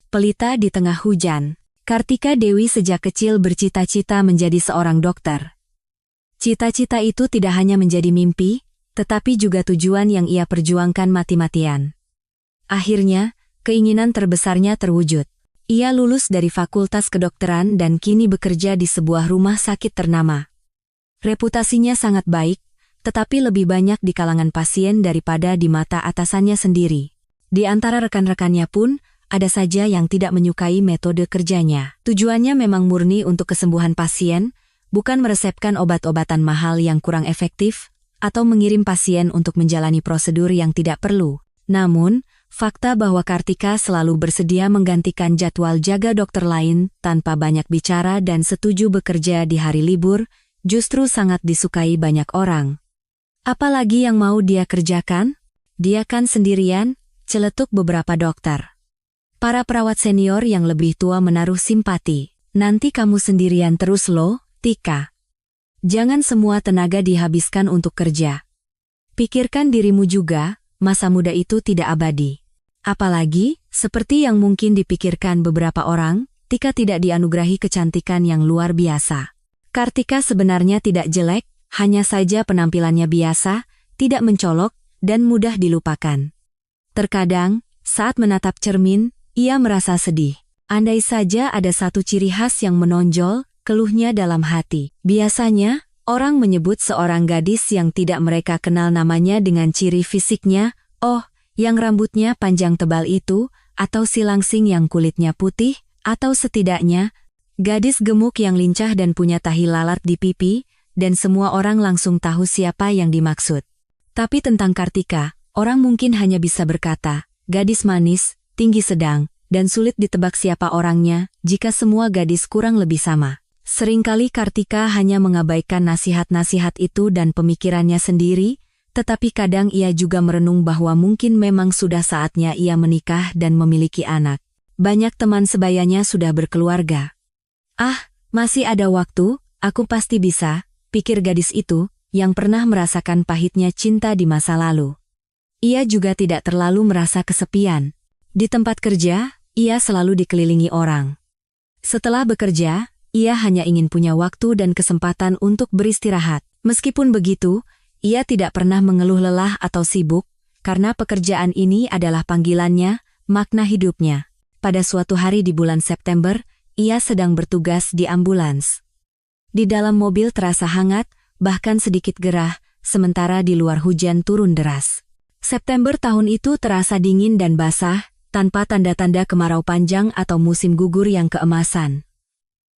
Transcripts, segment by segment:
Pelita di tengah hujan. Kartika Dewi sejak kecil bercita-cita menjadi seorang dokter. Cita-cita itu tidak hanya menjadi mimpi, tetapi juga tujuan yang ia perjuangkan mati-matian. Akhirnya, keinginan terbesarnya terwujud. Ia lulus dari Fakultas Kedokteran dan kini bekerja di sebuah rumah sakit ternama. Reputasinya sangat baik, tetapi lebih banyak di kalangan pasien daripada di mata atasannya sendiri. Di antara rekan-rekannya pun, ada saja yang tidak menyukai metode kerjanya. Tujuannya memang murni untuk kesembuhan pasien, bukan meresepkan obat-obatan mahal yang kurang efektif, atau mengirim pasien untuk menjalani prosedur yang tidak perlu. Namun, fakta bahwa Kartika selalu bersedia menggantikan jadwal jaga dokter lain tanpa banyak bicara dan setuju bekerja di hari libur, justru sangat disukai banyak orang. Apalagi yang mau dia kerjakan? Dia kan sendirian, celetuk beberapa dokter. Para perawat senior yang lebih tua menaruh simpati. Nanti kamu sendirian terus loh, Tika. Jangan semua tenaga dihabiskan untuk kerja. Pikirkan dirimu juga, masa muda itu tidak abadi. Apalagi, seperti yang mungkin dipikirkan beberapa orang, Tika tidak dianugerahi kecantikan yang luar biasa. Kartika sebenarnya tidak jelek, hanya saja penampilannya biasa, tidak mencolok, dan mudah dilupakan. Terkadang, saat menatap cermin, ia merasa sedih. Andai saja ada satu ciri khas yang menonjol, keluhnya dalam hati. Biasanya, orang menyebut seorang gadis yang tidak mereka kenal namanya dengan ciri fisiknya, oh, yang rambutnya panjang tebal itu, atau si langsing yang kulitnya putih, atau setidaknya, gadis gemuk yang lincah dan punya tahi lalat di pipi, dan semua orang langsung tahu siapa yang dimaksud. Tapi tentang Kartika, orang mungkin hanya bisa berkata, gadis manis, tinggi sedang, dan sulit ditebak siapa orangnya, jika semua gadis kurang lebih sama. Seringkali Kartika hanya mengabaikan nasihat-nasihat itu dan pemikirannya sendiri, tetapi kadang ia juga merenung bahwa mungkin memang sudah saatnya ia menikah dan memiliki anak. Banyak teman sebayanya sudah berkeluarga. Ah, masih ada waktu, aku pasti bisa, pikir gadis itu, yang pernah merasakan pahitnya cinta di masa lalu. Ia juga tidak terlalu merasa kesepian. Di tempat kerja, ia selalu dikelilingi orang. Setelah bekerja, ia hanya ingin punya waktu dan kesempatan untuk beristirahat. Meskipun begitu, ia tidak pernah mengeluh lelah atau sibuk, karena pekerjaan ini adalah panggilannya, makna hidupnya. Pada suatu hari di bulan September, ia sedang bertugas di ambulans. Di dalam mobil terasa hangat, bahkan sedikit gerah, sementara di luar hujan turun deras. September tahun itu terasa dingin dan basah, tanpa tanda-tanda kemarau panjang atau musim gugur yang keemasan.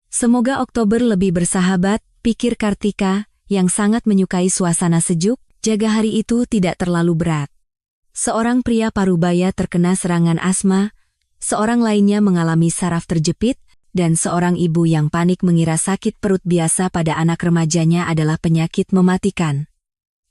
Semoga Oktober lebih bersahabat, pikir Kartika, yang sangat menyukai suasana sejuk, jaga hari itu tidak terlalu berat. Seorang pria parubaya terkena serangan asma, seorang lainnya mengalami saraf terjepit, dan seorang ibu yang panik mengira sakit perut biasa pada anak remajanya adalah penyakit mematikan.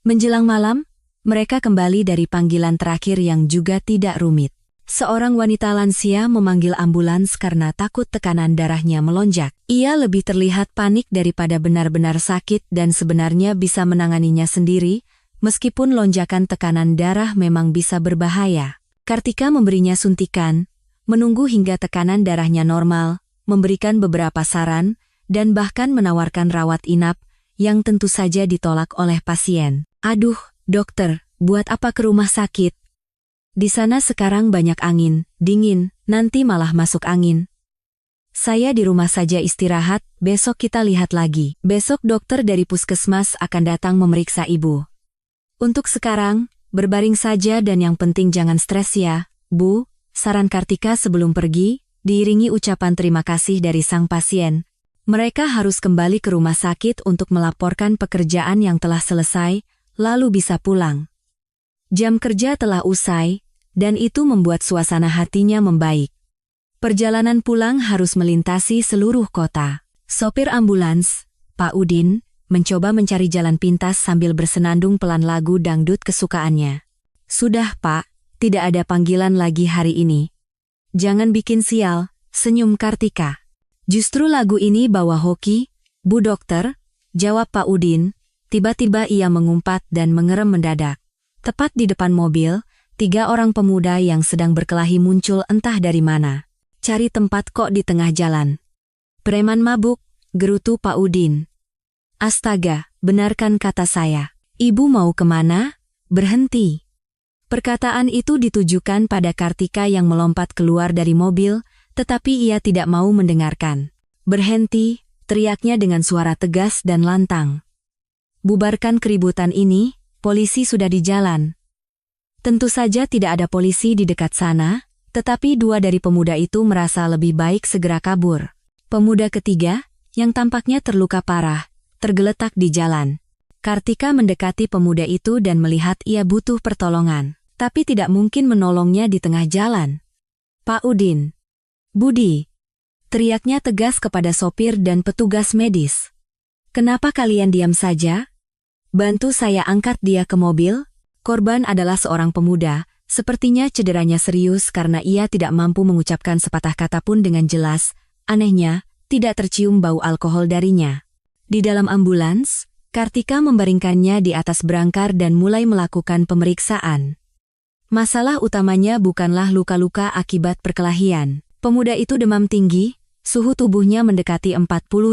Menjelang malam, mereka kembali dari panggilan terakhir yang juga tidak rumit. Seorang wanita lansia memanggil ambulans karena takut tekanan darahnya melonjak. Ia lebih terlihat panik daripada benar-benar sakit dan sebenarnya bisa menanganinya sendiri, meskipun lonjakan tekanan darah memang bisa berbahaya. Kartika memberinya suntikan, menunggu hingga tekanan darahnya normal, memberikan beberapa saran, dan bahkan menawarkan rawat inap, yang tentu saja ditolak oleh pasien. Aduh, dokter, buat apa ke rumah sakit? Di sana sekarang banyak angin, dingin, nanti malah masuk angin. Saya di rumah saja istirahat, besok kita lihat lagi. Besok dokter dari puskesmas akan datang memeriksa ibu. Untuk sekarang, berbaring saja dan yang penting jangan stres ya, Bu, saran Kartika sebelum pergi, diiringi ucapan terima kasih dari sang pasien. Mereka harus kembali ke rumah sakit untuk melaporkan pekerjaan yang telah selesai, lalu bisa pulang. Jam kerja telah usai, dan itu membuat suasana hatinya membaik. Perjalanan pulang harus melintasi seluruh kota. Sopir ambulans, Pak Udin, mencoba mencari jalan pintas sambil bersenandung pelan lagu dangdut kesukaannya. Sudah Pak, tidak ada panggilan lagi hari ini. Jangan bikin sial, senyum Kartika. Justru lagu ini bawa hoki, Bu Dokter, jawab Pak Udin. Tiba-tiba ia mengumpat dan mengerem mendadak. Tepat di depan mobil, 3 orang pemuda yang sedang berkelahi muncul entah dari mana. cari tempat kok di tengah jalan. Preman mabuk, gerutu Pak Udin. Astaga, benarkan kata saya. Ibu mau kemana? Berhenti. Perkataan itu ditujukan pada Kartika yang melompat keluar dari mobil, tetapi ia tidak mau mendengarkan. Berhenti, teriaknya dengan suara tegas dan lantang. Bubarkan keributan ini, polisi sudah di jalan. Tentu saja tidak ada polisi di dekat sana, tetapi dua dari pemuda itu merasa lebih baik segera kabur. Pemuda ketiga, yang tampaknya terluka parah, tergeletak di jalan. Kartika mendekati pemuda itu dan melihat ia butuh pertolongan, tapi tidak mungkin menolongnya di tengah jalan. Pak Udin. Budi. Teriaknya tegas kepada sopir dan petugas medis. Kenapa kalian diam saja? Bantu saya angkat dia ke mobil. Korban adalah seorang pemuda, sepertinya cederanya serius karena ia tidak mampu mengucapkan sepatah kata pun dengan jelas. Anehnya, tidak tercium bau alkohol darinya. Di dalam ambulans, Kartika membaringkannya di atas brangkar dan mulai melakukan pemeriksaan. Masalah utamanya bukanlah luka-luka akibat perkelahian. Pemuda itu demam tinggi, suhu tubuhnya mendekati 40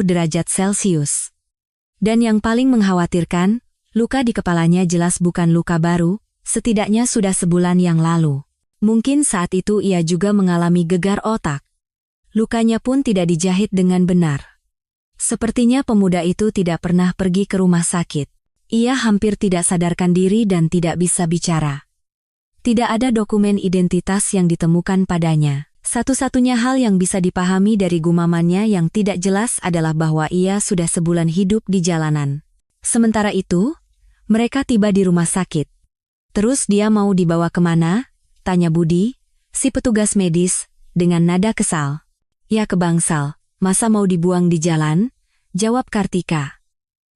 derajat Celcius. Dan yang paling mengkhawatirkan, luka di kepalanya jelas bukan luka baru, setidaknya sudah sebulan yang lalu. Mungkin saat itu ia juga mengalami gegar otak. Lukanya pun tidak dijahit dengan benar. Sepertinya pemuda itu tidak pernah pergi ke rumah sakit. Ia hampir tidak sadarkan diri dan tidak bisa bicara. Tidak ada dokumen identitas yang ditemukan padanya. Satu-satunya hal yang bisa dipahami dari gumamannya yang tidak jelas adalah bahwa ia sudah sebulan hidup di jalanan. Sementara itu, mereka tiba di rumah sakit. Terus dia mau dibawa kemana? Tanya Budi, si petugas medis, dengan nada kesal. Ya kebangsal. Masa mau dibuang di jalan? Jawab Kartika.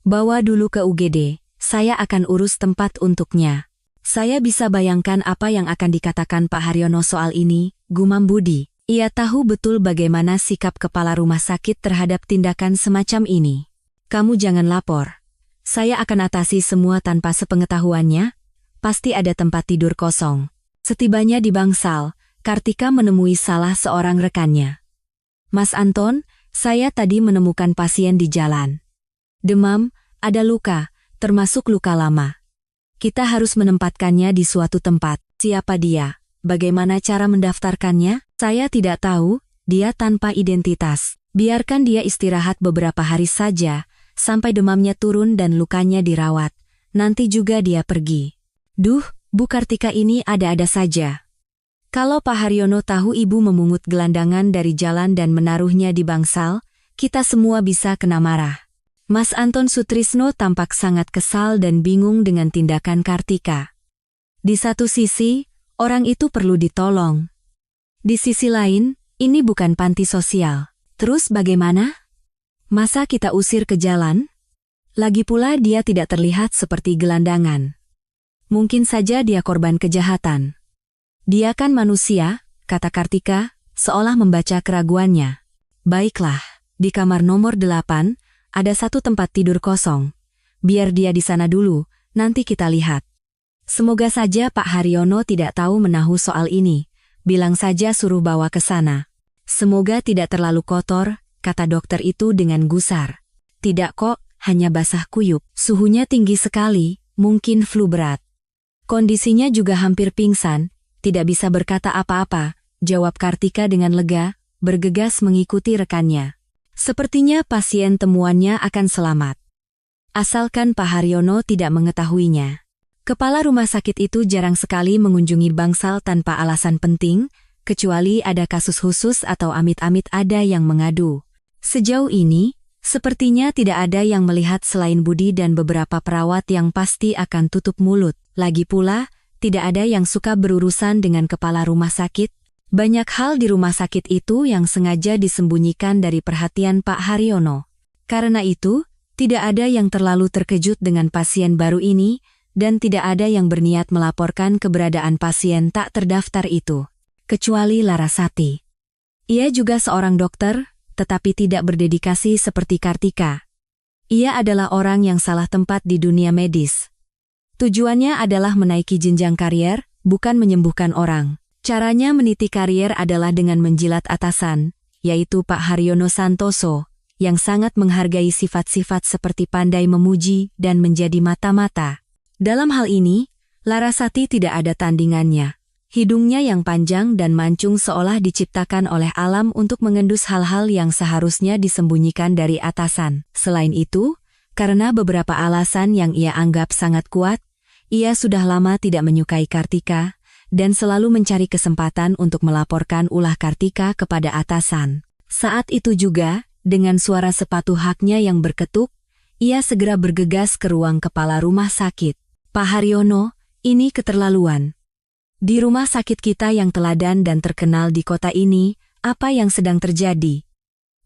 Bawa dulu ke UGD, saya akan urus tempat untuknya. Saya bisa bayangkan apa yang akan dikatakan Pak Haryono soal ini, gumam Budi. Ia tahu betul bagaimana sikap kepala rumah sakit terhadap tindakan semacam ini. Kamu jangan lapor. Saya akan atasi semua tanpa sepengetahuannya. Pasti ada tempat tidur kosong. Setibanya di bangsal, Kartika menemui salah seorang rekannya. Mas Anton, saya tadi menemukan pasien di jalan. Demam, ada luka, termasuk luka lama. Kita harus menempatkannya di suatu tempat. Siapa dia? Bagaimana cara mendaftarkannya? Saya tidak tahu, dia tanpa identitas. Biarkan dia istirahat beberapa hari saja, sampai demamnya turun dan lukanya dirawat. Nanti juga dia pergi. Duh, Bu Kartika ini ada-ada saja. Kalau Pak Haryono tahu ibu memungut gelandangan dari jalan dan menaruhnya di bangsal, kita semua bisa kena marah. Mas Anton Sutrisno tampak sangat kesal dan bingung dengan tindakan Kartika. Di satu sisi, orang itu perlu ditolong. Di sisi lain, ini bukan panti sosial. Terus bagaimana? Masa kita usir ke jalan? Lagi pula dia tidak terlihat seperti gelandangan. Mungkin saja dia korban kejahatan. Dia kan manusia, kata Kartika, seolah membaca keraguannya. Baiklah, di kamar nomor 8, ada satu tempat tidur kosong. Biar dia di sana dulu, nanti kita lihat. Semoga saja Pak Haryono tidak tahu menahu soal ini. Bilang saja suruh bawa ke sana. Semoga tidak terlalu kotor, kata dokter itu dengan gusar. Tidak kok, hanya basah kuyup. Suhunya tinggi sekali, mungkin flu berat. Kondisinya juga hampir pingsan. Tidak bisa berkata apa-apa, jawab Kartika dengan lega, bergegas mengikuti rekannya. Sepertinya pasien temuannya akan selamat. Asalkan Pak Haryono tidak mengetahuinya. Kepala rumah sakit itu jarang sekali mengunjungi bangsal tanpa alasan penting, kecuali ada kasus khusus atau amit-amit ada yang mengadu. Sejauh ini, sepertinya tidak ada yang melihat selain Budi dan beberapa perawat yang pasti akan tutup mulut. Lagi pula, tidak ada yang suka berurusan dengan kepala rumah sakit. Banyak hal di rumah sakit itu yang sengaja disembunyikan dari perhatian Pak Haryono. Karena itu, tidak ada yang terlalu terkejut dengan pasien baru ini, dan tidak ada yang berniat melaporkan keberadaan pasien tak terdaftar itu. Kecuali Larasati. Ia juga seorang dokter, tetapi tidak berdedikasi seperti Kartika. Ia adalah orang yang salah tempat di dunia medis. Tujuannya adalah menaiki jenjang karier, bukan menyembuhkan orang. Caranya meniti karier adalah dengan menjilat atasan, yaitu Pak Haryono Santoso, yang sangat menghargai sifat-sifat seperti pandai memuji dan menjadi mata-mata. Dalam hal ini, Larasati tidak ada tandingannya. Hidungnya yang panjang dan mancung seolah diciptakan oleh alam untuk mengendus hal-hal yang seharusnya disembunyikan dari atasan. Selain itu, karena beberapa alasan yang ia anggap sangat kuat, ia sudah lama tidak menyukai Kartika, dan selalu mencari kesempatan untuk melaporkan ulah Kartika kepada atasan. Saat itu juga, dengan suara sepatu haknya yang berketuk, ia segera bergegas ke ruang kepala rumah sakit. Pak Haryono, ini keterlaluan. Di rumah sakit kita yang teladan dan terkenal di kota ini, apa yang sedang terjadi?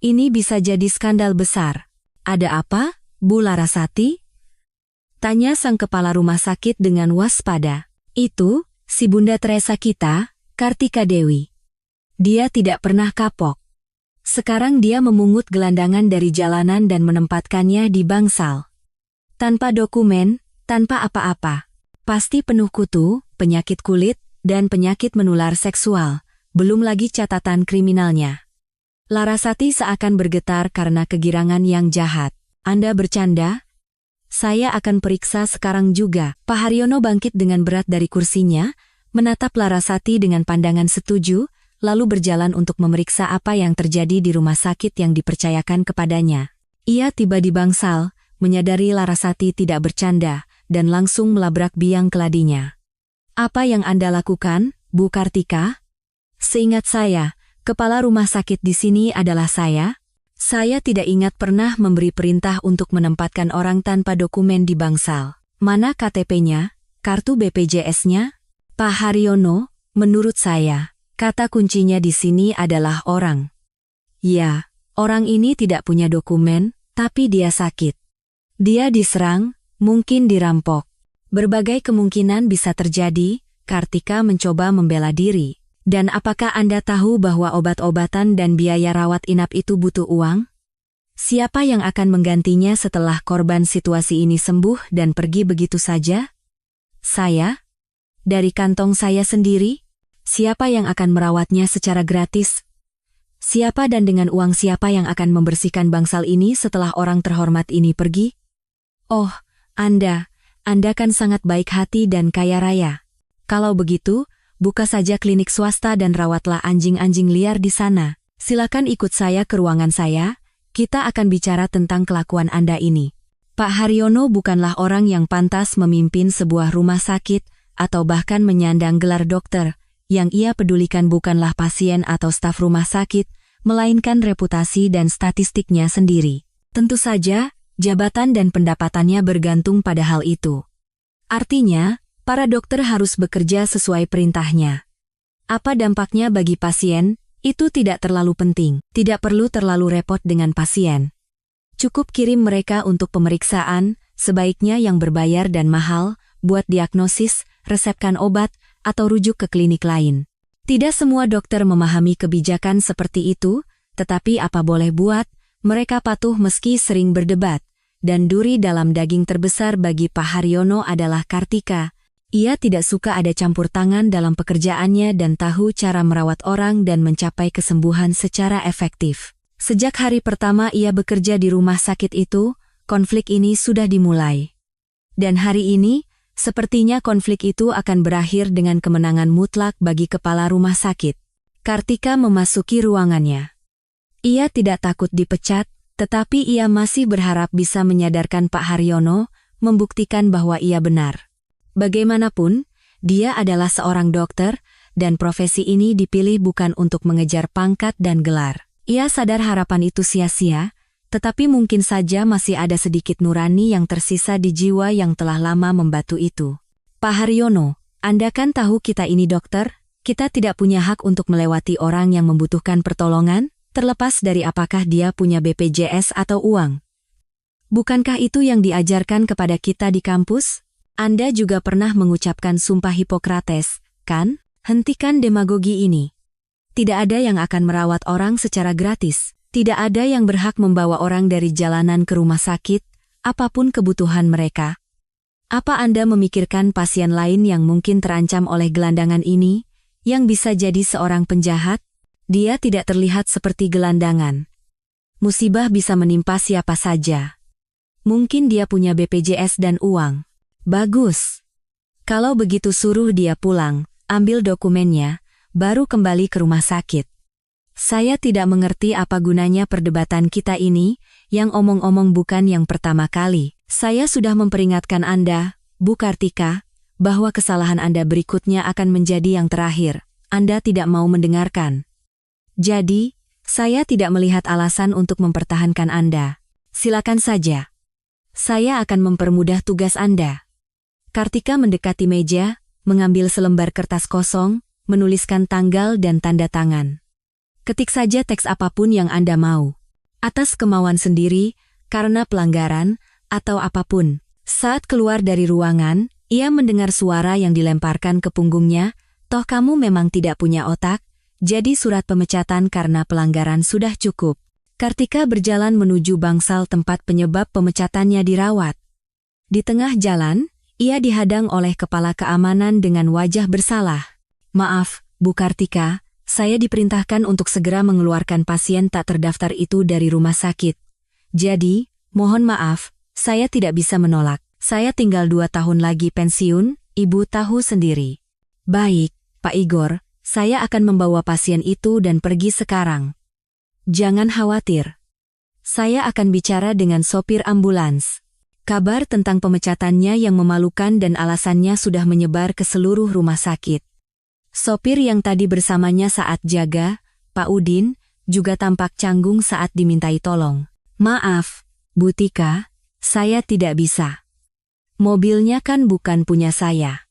Ini bisa jadi skandal besar. Ada apa, Bu Larasati? Tanya sang kepala rumah sakit dengan waspada. Itu, si Bunda Teresa kita, Kartika Dewi. Dia tidak pernah kapok. Sekarang dia memungut gelandangan dari jalanan dan menempatkannya di bangsal. Tanpa dokumen, tanpa apa-apa. Pasti penuh kutu, penyakit kulit, dan penyakit menular seksual, belum lagi catatan kriminalnya. Larasati seakan bergetar karena kegirangan yang jahat. Anda bercanda? Saya akan periksa sekarang juga. Pak Haryono bangkit dengan berat dari kursinya, menatap Larasati dengan pandangan setuju, lalu berjalan untuk memeriksa apa yang terjadi di rumah sakit yang dipercayakan kepadanya. Ia tiba di bangsal, menyadari Larasati tidak bercanda, dan langsung melabrak biang keladinya. Apa yang Anda lakukan, Bu Kartika? Seingat saya, kepala rumah sakit di sini adalah saya. Saya tidak ingat pernah memberi perintah untuk menempatkan orang tanpa dokumen di bangsal. Mana KTP-nya, kartu BPJS-nya? Pak Haryono, menurut saya, kata kuncinya di sini adalah orang. Ya, orang ini tidak punya dokumen, tapi dia sakit. Dia diserang, mungkin dirampok. Berbagai kemungkinan bisa terjadi. Kartika mencoba membela diri. Dan apakah Anda tahu bahwa obat-obatan dan biaya rawat inap itu butuh uang? Siapa yang akan menggantinya setelah korban situasi ini sembuh dan pergi begitu saja? Saya? Dari kantong saya sendiri? Siapa yang akan merawatnya secara gratis? Siapa dan dengan uang siapa yang akan membersihkan bangsal ini setelah orang terhormat ini pergi? Oh, Anda kan sangat baik hati dan kaya raya. Kalau begitu, buka saja klinik swasta dan rawatlah anjing-anjing liar di sana. Silakan ikut saya ke ruangan saya, kita akan bicara tentang kelakuan Anda ini. Pak Haryono bukanlah orang yang pantas memimpin sebuah rumah sakit, atau bahkan menyandang gelar dokter. Yang ia pedulikan bukanlah pasien atau staf rumah sakit, melainkan reputasi dan statistiknya sendiri. Tentu saja, jabatan dan pendapatannya bergantung pada hal itu. Artinya, para dokter harus bekerja sesuai perintahnya. Apa dampaknya bagi pasien, itu tidak terlalu penting. Tidak perlu terlalu repot dengan pasien. Cukup kirim mereka untuk pemeriksaan, sebaiknya yang berbayar dan mahal, buat diagnosis, resepkan obat, atau rujuk ke klinik lain. Tidak semua dokter memahami kebijakan seperti itu, tetapi apa boleh buat, mereka patuh meski sering berdebat. Dan duri dalam daging terbesar bagi Pak Haryono adalah Kartika. Ia tidak suka ada campur tangan dalam pekerjaannya dan tahu cara merawat orang dan mencapai kesembuhan secara efektif. Sejak hari pertama ia bekerja di rumah sakit itu, konflik ini sudah dimulai. Dan hari ini, sepertinya konflik itu akan berakhir dengan kemenangan mutlak bagi kepala rumah sakit. Kartika memasuki ruangannya. Ia tidak takut dipecat, tetapi ia masih berharap bisa menyadarkan Pak Haryono, membuktikan bahwa ia benar. Bagaimanapun, dia adalah seorang dokter, dan profesi ini dipilih bukan untuk mengejar pangkat dan gelar. Ia sadar harapan itu sia-sia, tetapi mungkin saja masih ada sedikit nurani yang tersisa di jiwa yang telah lama membatu itu. Pak Haryono, Anda kan tahu kita ini dokter, kita tidak punya hak untuk melewati orang yang membutuhkan pertolongan, terlepas dari apakah dia punya BPJS atau uang. Bukankah itu yang diajarkan kepada kita di kampus? Anda juga pernah mengucapkan sumpah Hipokrates, kan? Hentikan demagogi ini. Tidak ada yang akan merawat orang secara gratis. Tidak ada yang berhak membawa orang dari jalanan ke rumah sakit, apapun kebutuhan mereka. Apa Anda memikirkan pasien lain yang mungkin terancam oleh gelandangan ini, Yang bisa jadi seorang penjahat, dia tidak terlihat seperti gelandangan. Musibah bisa menimpa siapa saja. Mungkin dia punya BPJS dan uang. Bagus. Kalau begitu suruh dia pulang, ambil dokumennya, baru kembali ke rumah sakit. Saya tidak mengerti apa gunanya perdebatan kita ini, yang omong-omong bukan yang pertama kali. Saya sudah memperingatkan Anda, Bu Kartika, bahwa kesalahan Anda berikutnya akan menjadi yang terakhir. Anda tidak mau mendengarkan. Jadi, saya tidak melihat alasan untuk mempertahankan Anda. Silakan saja. Saya akan mempermudah tugas Anda. Kartika mendekati meja, mengambil selembar kertas kosong, menuliskan tanggal dan tanda tangan. Ketik saja teks apapun yang Anda mau. Atas kemauan sendiri, karena pelanggaran, atau apapun. Saat keluar dari ruangan, ia mendengar suara yang dilemparkan ke punggungnya, toh kamu memang tidak punya otak, jadi surat pemecatan karena pelanggaran sudah cukup. Kartika berjalan menuju bangsal tempat penyebab pemecatannya dirawat. Di tengah jalan, ia dihadang oleh kepala keamanan dengan wajah bersalah. Maaf, Bu Kartika, saya diperintahkan untuk segera mengeluarkan pasien tak terdaftar itu dari rumah sakit. Jadi, mohon maaf, saya tidak bisa menolak. Saya tinggal 2 tahun lagi pensiun, Ibu tahu sendiri. Baik, Pak Igor, saya akan membawa pasien itu dan pergi sekarang. Jangan khawatir. Saya akan bicara dengan sopir ambulans. Kabar tentang pemecatannya yang memalukan dan alasannya sudah menyebar ke seluruh rumah sakit. Sopir yang tadi bersamanya saat jaga, Pak Udin, juga tampak canggung saat dimintai tolong. Maaf, Bu Tika, saya tidak bisa. Mobilnya kan bukan punya saya.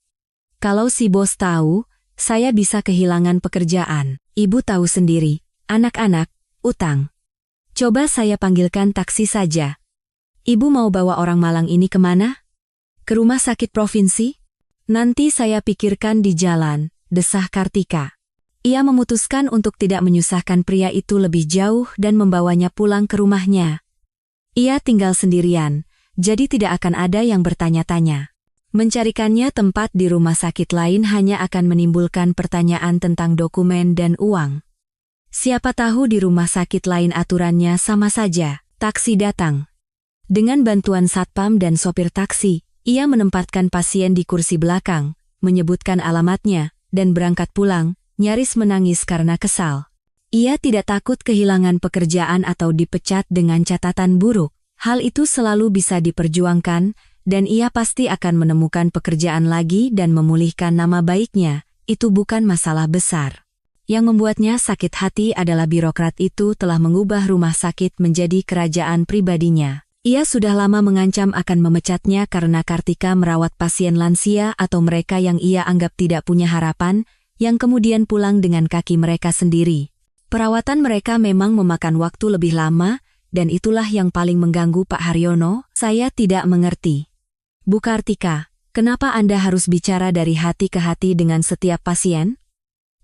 Kalau si bos tahu, saya bisa kehilangan pekerjaan. Ibu tahu sendiri, anak-anak, utang. Coba saya panggilkan taksi saja. Ibu mau bawa orang Malang ini kemana? Ke rumah sakit provinsi? Nanti saya pikirkan di jalan, desah Kartika. Ia memutuskan untuk tidak menyusahkan pria itu lebih jauh dan membawanya pulang ke rumahnya. Ia tinggal sendirian, jadi tidak akan ada yang bertanya-tanya. Mencarikannya tempat di rumah sakit lain hanya akan menimbulkan pertanyaan tentang dokumen dan uang. Siapa tahu di rumah sakit lain aturannya sama saja. Taksi datang. Dengan bantuan satpam dan sopir taksi, ia menempatkan pasien di kursi belakang, menyebutkan alamatnya, dan berangkat pulang, nyaris menangis karena kesal. Ia tidak takut kehilangan pekerjaan atau dipecat dengan catatan buruk. Hal itu selalu bisa diperjuangkan, dan ia pasti akan menemukan pekerjaan lagi dan memulihkan nama baiknya. Itu bukan masalah besar. Yang membuatnya sakit hati adalah birokrat itu telah mengubah rumah sakit menjadi kerajaan pribadinya. Ia sudah lama mengancam akan memecatnya karena Kartika merawat pasien lansia atau mereka yang ia anggap tidak punya harapan, yang kemudian pulang dengan kaki mereka sendiri. Perawatan mereka memang memakan waktu lebih lama, dan itulah yang paling mengganggu Pak Haryono. Saya tidak mengerti. Bu Kartika, kenapa Anda harus bicara dari hati ke hati dengan setiap pasien?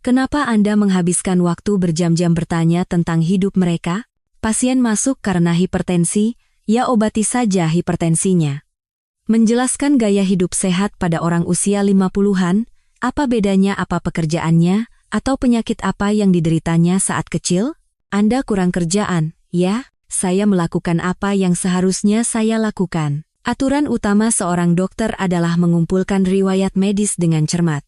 Kenapa Anda menghabiskan waktu berjam-jam bertanya tentang hidup mereka? Pasien masuk karena hipertensi, ya obati saja hipertensinya. Menjelaskan gaya hidup sehat pada orang usia 50-an, apa bedanya apa pekerjaannya, atau penyakit apa yang dideritanya saat kecil? Anda kurang kerjaan, ya? Saya melakukan apa yang seharusnya saya lakukan. Aturan utama seorang dokter adalah mengumpulkan riwayat medis dengan cermat.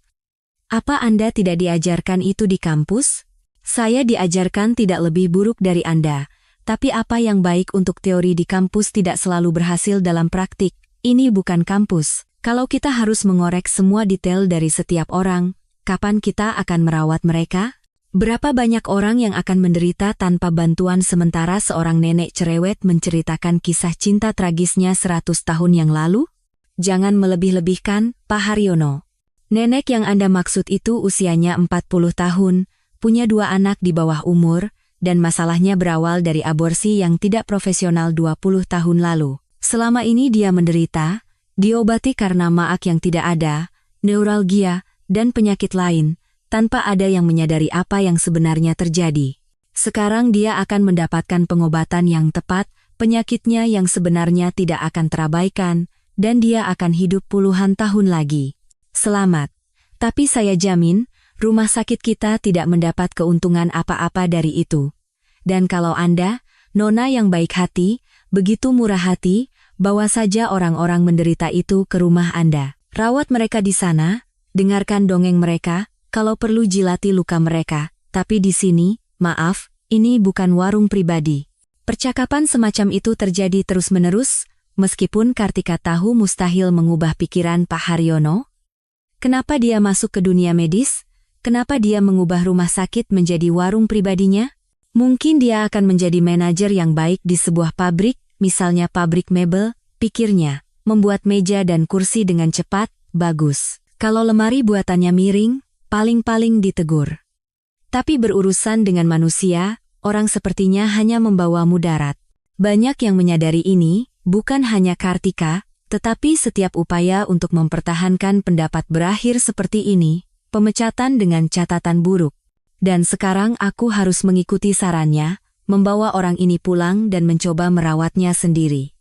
Apa Anda tidak diajarkan itu di kampus? Saya diajarkan tidak lebih buruk dari Anda. Tapi apa yang baik untuk teori di kampus tidak selalu berhasil dalam praktik. Ini bukan kampus. Kalau kita harus mengorek semua detail dari setiap orang, kapan kita akan merawat mereka? Berapa banyak orang yang akan menderita tanpa bantuan sementara seorang nenek cerewet menceritakan kisah cinta tragisnya 100 tahun yang lalu? Jangan melebih-lebihkan, Pak Haryono. Nenek yang Anda maksud itu usianya 40 tahun, punya 2 anak di bawah umur, dan masalahnya berawal dari aborsi yang tidak profesional 20 tahun lalu. Selama ini dia menderita, diobati karena maag yang tidak ada, neuralgia, dan penyakit lain, tanpa ada yang menyadari apa yang sebenarnya terjadi. Sekarang dia akan mendapatkan pengobatan yang tepat, penyakitnya yang sebenarnya tidak akan terabaikan, dan dia akan hidup puluhan tahun lagi. Selamat. Tapi saya jamin, rumah sakit kita tidak mendapat keuntungan apa-apa dari itu. Dan kalau Anda, Nona yang baik hati, begitu murah hati, bawa saja orang-orang menderita itu ke rumah Anda. Rawat mereka di sana, dengarkan dongeng mereka, kalau perlu jilati luka mereka. Tapi di sini, maaf, ini bukan warung pribadi. Percakapan semacam itu terjadi terus-menerus, meskipun Kartika tahu mustahil mengubah pikiran Pak Haryono. Kenapa dia masuk ke dunia medis? Kenapa dia mengubah rumah sakit menjadi warung pribadinya? Mungkin dia akan menjadi manajer yang baik di sebuah pabrik, misalnya pabrik mebel, pikirnya, membuat meja dan kursi dengan cepat, bagus. Kalau lemari buatannya miring, paling-paling ditegur. Tapi berurusan dengan manusia, orang sepertinya hanya membawa mudarat. Banyak yang menyadari ini, bukan hanya Kartika, tetapi setiap upaya untuk mempertahankan pendapat berakhir seperti ini, pemecatan dengan catatan buruk. Dan sekarang aku harus mengikuti sarannya, membawa orang ini pulang dan mencoba merawatnya sendiri.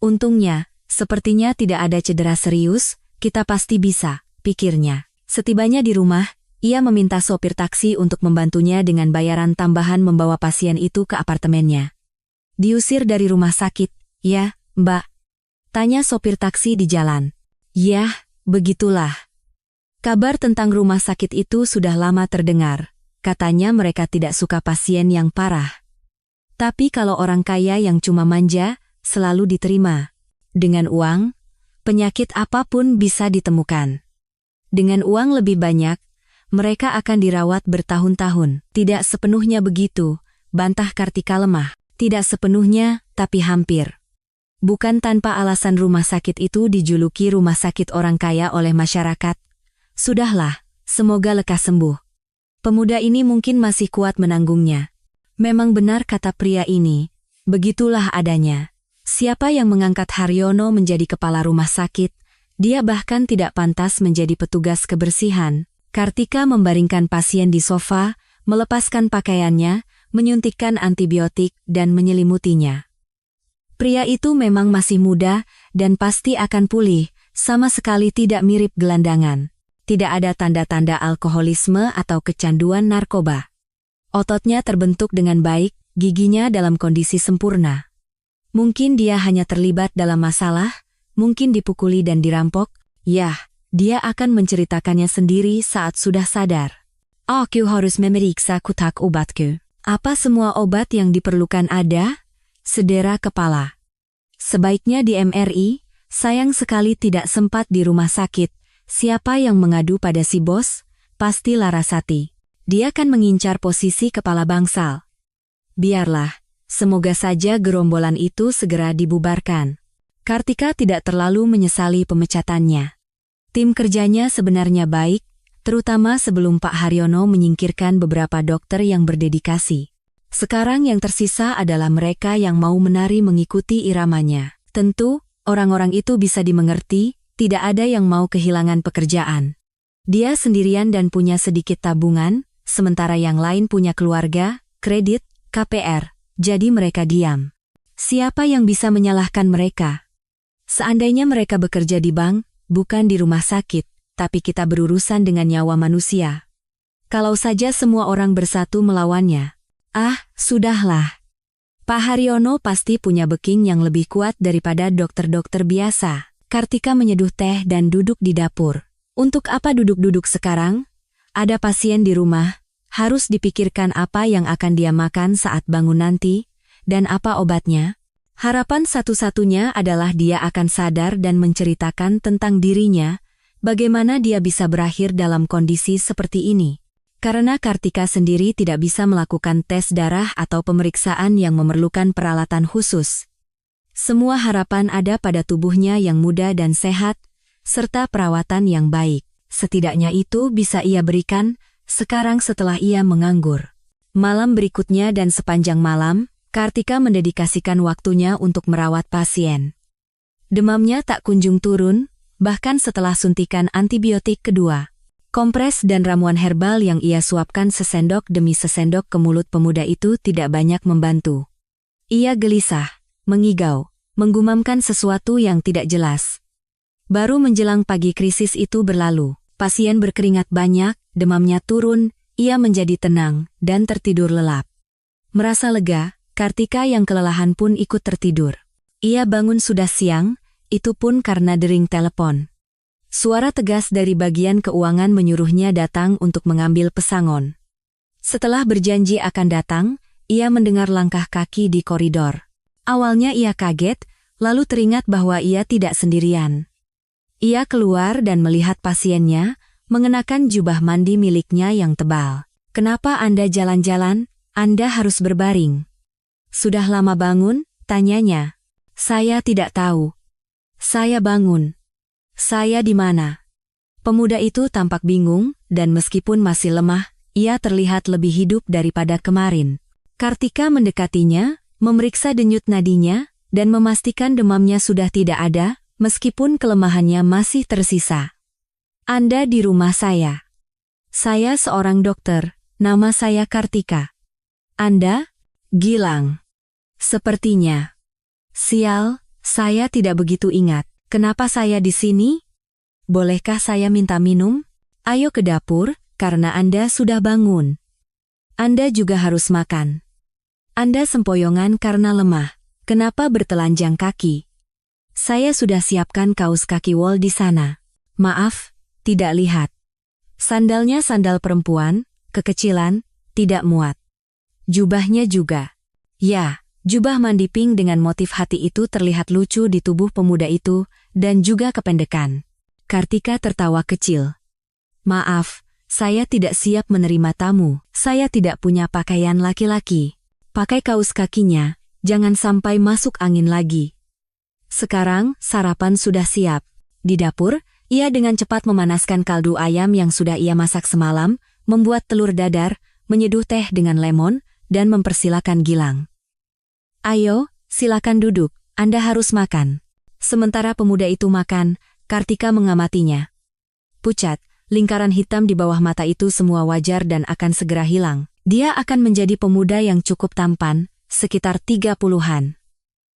Untungnya, sepertinya tidak ada cedera serius, kita pasti bisa, pikirnya. Setibanya di rumah, ia meminta sopir taksi untuk membantunya dengan bayaran tambahan membawa pasien itu ke apartemennya. Diusir dari rumah sakit, ya, Mbak? Tanya sopir taksi di jalan. Yah, begitulah. Kabar tentang rumah sakit itu sudah lama terdengar. Katanya mereka tidak suka pasien yang parah. Tapi kalau orang kaya yang cuma manja, selalu diterima. Dengan uang, penyakit apapun bisa ditemukan. Dengan uang lebih banyak, mereka akan dirawat bertahun-tahun. Tidak sepenuhnya begitu, bantah Kartika lemah. Tidak sepenuhnya, tapi hampir. Bukan tanpa alasan rumah sakit itu dijuluki rumah sakit orang kaya oleh masyarakat. Sudahlah, semoga lekas sembuh. Pemuda ini mungkin masih kuat menanggungnya. Memang benar kata pria ini, begitulah adanya. Siapa yang mengangkat Haryono menjadi kepala rumah sakit, dia bahkan tidak pantas menjadi petugas kebersihan. Kartika membaringkan pasien di sofa, melepaskan pakaiannya, menyuntikkan antibiotik dan menyelimutinya. Pria itu memang masih muda dan pasti akan pulih, sama sekali tidak mirip gelandangan. Tidak ada tanda-tanda alkoholisme atau kecanduan narkoba. Ototnya terbentuk dengan baik, giginya dalam kondisi sempurna. Mungkin dia hanya terlibat dalam masalah, mungkin dipukuli dan dirampok. Yah, dia akan menceritakannya sendiri saat sudah sadar. Aku harus memeriksa kotak obatku. Apa semua obat yang diperlukan ada? Sedera kepala. Sebaiknya di MRI, sayang sekali tidak sempat di rumah sakit. Siapa yang mengadu pada si bos? Pasti Larasati. Dia kan mengincar posisi kepala bangsal. Biarlah, semoga saja gerombolan itu segera dibubarkan. Kartika tidak terlalu menyesali pemecatannya. Tim kerjanya sebenarnya baik, terutama sebelum Pak Haryono menyingkirkan beberapa dokter yang berdedikasi. Sekarang yang tersisa adalah mereka yang mau menari mengikuti iramanya. Tentu, orang-orang itu bisa dimengerti. Tidak ada yang mau kehilangan pekerjaan. Dia sendirian dan punya sedikit tabungan, sementara yang lain punya keluarga, kredit, KPR, jadi mereka diam. Siapa yang bisa menyalahkan mereka? Seandainya mereka bekerja di bank, bukan di rumah sakit, tapi kita berurusan dengan nyawa manusia. Kalau saja semua orang bersatu melawannya. Ah, sudahlah. Pak Haryono pasti punya backing yang lebih kuat daripada dokter-dokter biasa. Kartika menyeduh teh dan duduk di dapur. Untuk apa duduk-duduk sekarang? Ada pasien di rumah, harus dipikirkan apa yang akan dia makan saat bangun nanti, dan apa obatnya. Harapan satu-satunya adalah dia akan sadar dan menceritakan tentang dirinya, bagaimana dia bisa berakhir dalam kondisi seperti ini. Karena Kartika sendiri tidak bisa melakukan tes darah atau pemeriksaan yang memerlukan peralatan khusus. Semua harapan ada pada tubuhnya yang muda dan sehat, serta perawatan yang baik. Setidaknya itu bisa ia berikan, sekarang setelah ia menganggur. Malam berikutnya dan sepanjang malam, Kartika mendedikasikan waktunya untuk merawat pasien. Demamnya tak kunjung turun, bahkan setelah suntikan antibiotik kedua. Kompres dan ramuan herbal yang ia suapkan sesendok demi sesendok ke mulut pemuda itu tidak banyak membantu. Ia gelisah, mengigau, menggumamkan sesuatu yang tidak jelas. Baru menjelang pagi krisis itu berlalu, pasien berkeringat banyak, demamnya turun, ia menjadi tenang dan tertidur lelap. Merasa lega, Kartika yang kelelahan pun ikut tertidur. Ia bangun sudah siang, itu pun karena dering telepon. Suara tegas dari bagian keuangan menyuruhnya datang untuk mengambil pesangon. Setelah berjanji akan datang, ia mendengar langkah kaki di koridor. Awalnya ia kaget, lalu teringat bahwa ia tidak sendirian. Ia keluar dan melihat pasiennya, mengenakan jubah mandi miliknya yang tebal. "Kenapa Anda jalan-jalan? Anda harus berbaring." "Sudah lama bangun?" tanyanya. "Saya tidak tahu." "Saya bangun." "Saya di mana?" Pemuda itu tampak bingung, dan meskipun masih lemah, ia terlihat lebih hidup daripada kemarin. Kartika mendekatinya, memeriksa denyut nadinya, dan memastikan demamnya sudah tidak ada, meskipun kelemahannya masih tersisa. "Anda di rumah saya." "Saya seorang dokter, nama saya Kartika." "Anda?" "Gilang." "Sepertinya." "Sial, saya tidak begitu ingat. Kenapa saya di sini? Bolehkah saya minta minum? Ayo ke dapur, karena Anda sudah bangun. Anda juga harus makan. Anda sempoyongan karena lemah. Kenapa bertelanjang kaki?" "Saya sudah siapkan kaus kaki wol di sana." "Maaf, tidak lihat." Sandalnya sandal perempuan, kekecilan, tidak muat. Jubahnya juga. Ya, jubah mandi pink dengan motif hati itu terlihat lucu di tubuh pemuda itu, dan juga kependekan. Kartika tertawa kecil. "Maaf, saya tidak siap menerima tamu. Saya tidak punya pakaian laki-laki." "Pakai kaos kakinya, jangan sampai masuk angin lagi." Sekarang, sarapan sudah siap. Di dapur, ia dengan cepat memanaskan kaldu ayam yang sudah ia masak semalam, membuat telur dadar, menyeduh teh dengan lemon, dan mempersilakan Gilang. "Ayo, silakan duduk, Anda harus makan." Sementara pemuda itu makan, Kartika mengamatinya. Pucat, lingkaran hitam di bawah mata itu semua wajar dan akan segera hilang. Dia akan menjadi pemuda yang cukup tampan, sekitar 30-an.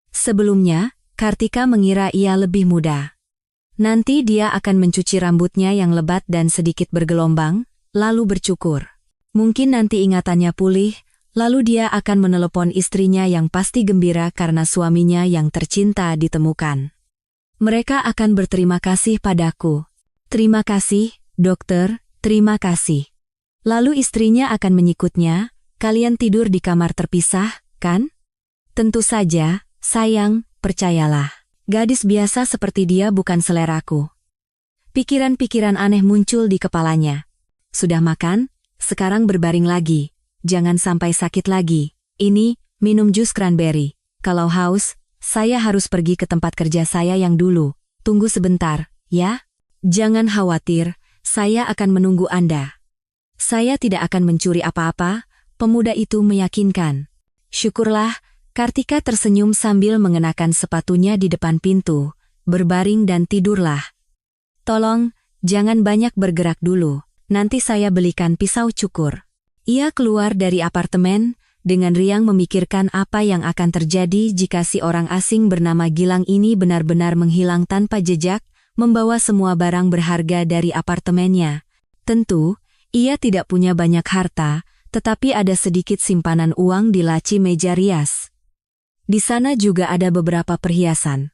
Sebelumnya, Kartika mengira ia lebih muda. Nanti dia akan mencuci rambutnya yang lebat dan sedikit bergelombang, lalu bercukur. Mungkin nanti ingatannya pulih, lalu dia akan menelepon istrinya yang pasti gembira karena suaminya yang tercinta ditemukan. "Mereka akan berterima kasih padaku." "Terima kasih, dokter, terima kasih." Lalu istrinya akan menyikutnya, "Kalian tidur di kamar terpisah, kan?" "Tentu saja, sayang, percayalah. Gadis biasa seperti dia bukan seleraku." Pikiran-pikiran aneh muncul di kepalanya. "Sudah makan? Sekarang berbaring lagi. Jangan sampai sakit lagi. Ini, minum jus cranberry. Kalau haus, saya harus pergi ke tempat kerja saya yang dulu. Tunggu sebentar, ya? Jangan khawatir, saya akan menunggu Anda." "Saya tidak akan mencuri apa-apa," pemuda itu meyakinkan. "Syukurlah." Kartika tersenyum sambil mengenakan sepatunya di depan pintu, berbaring dan tidurlah. "Tolong, jangan banyak bergerak dulu, nanti saya belikan pisau cukur." Ia keluar dari apartemen, dengan riang memikirkan apa yang akan terjadi jika si orang asing bernama Gilang ini benar-benar menghilang tanpa jejak, membawa semua barang berharga dari apartemennya. Tentu, ia tidak punya banyak harta, tetapi ada sedikit simpanan uang di laci meja rias. Di sana juga ada beberapa perhiasan.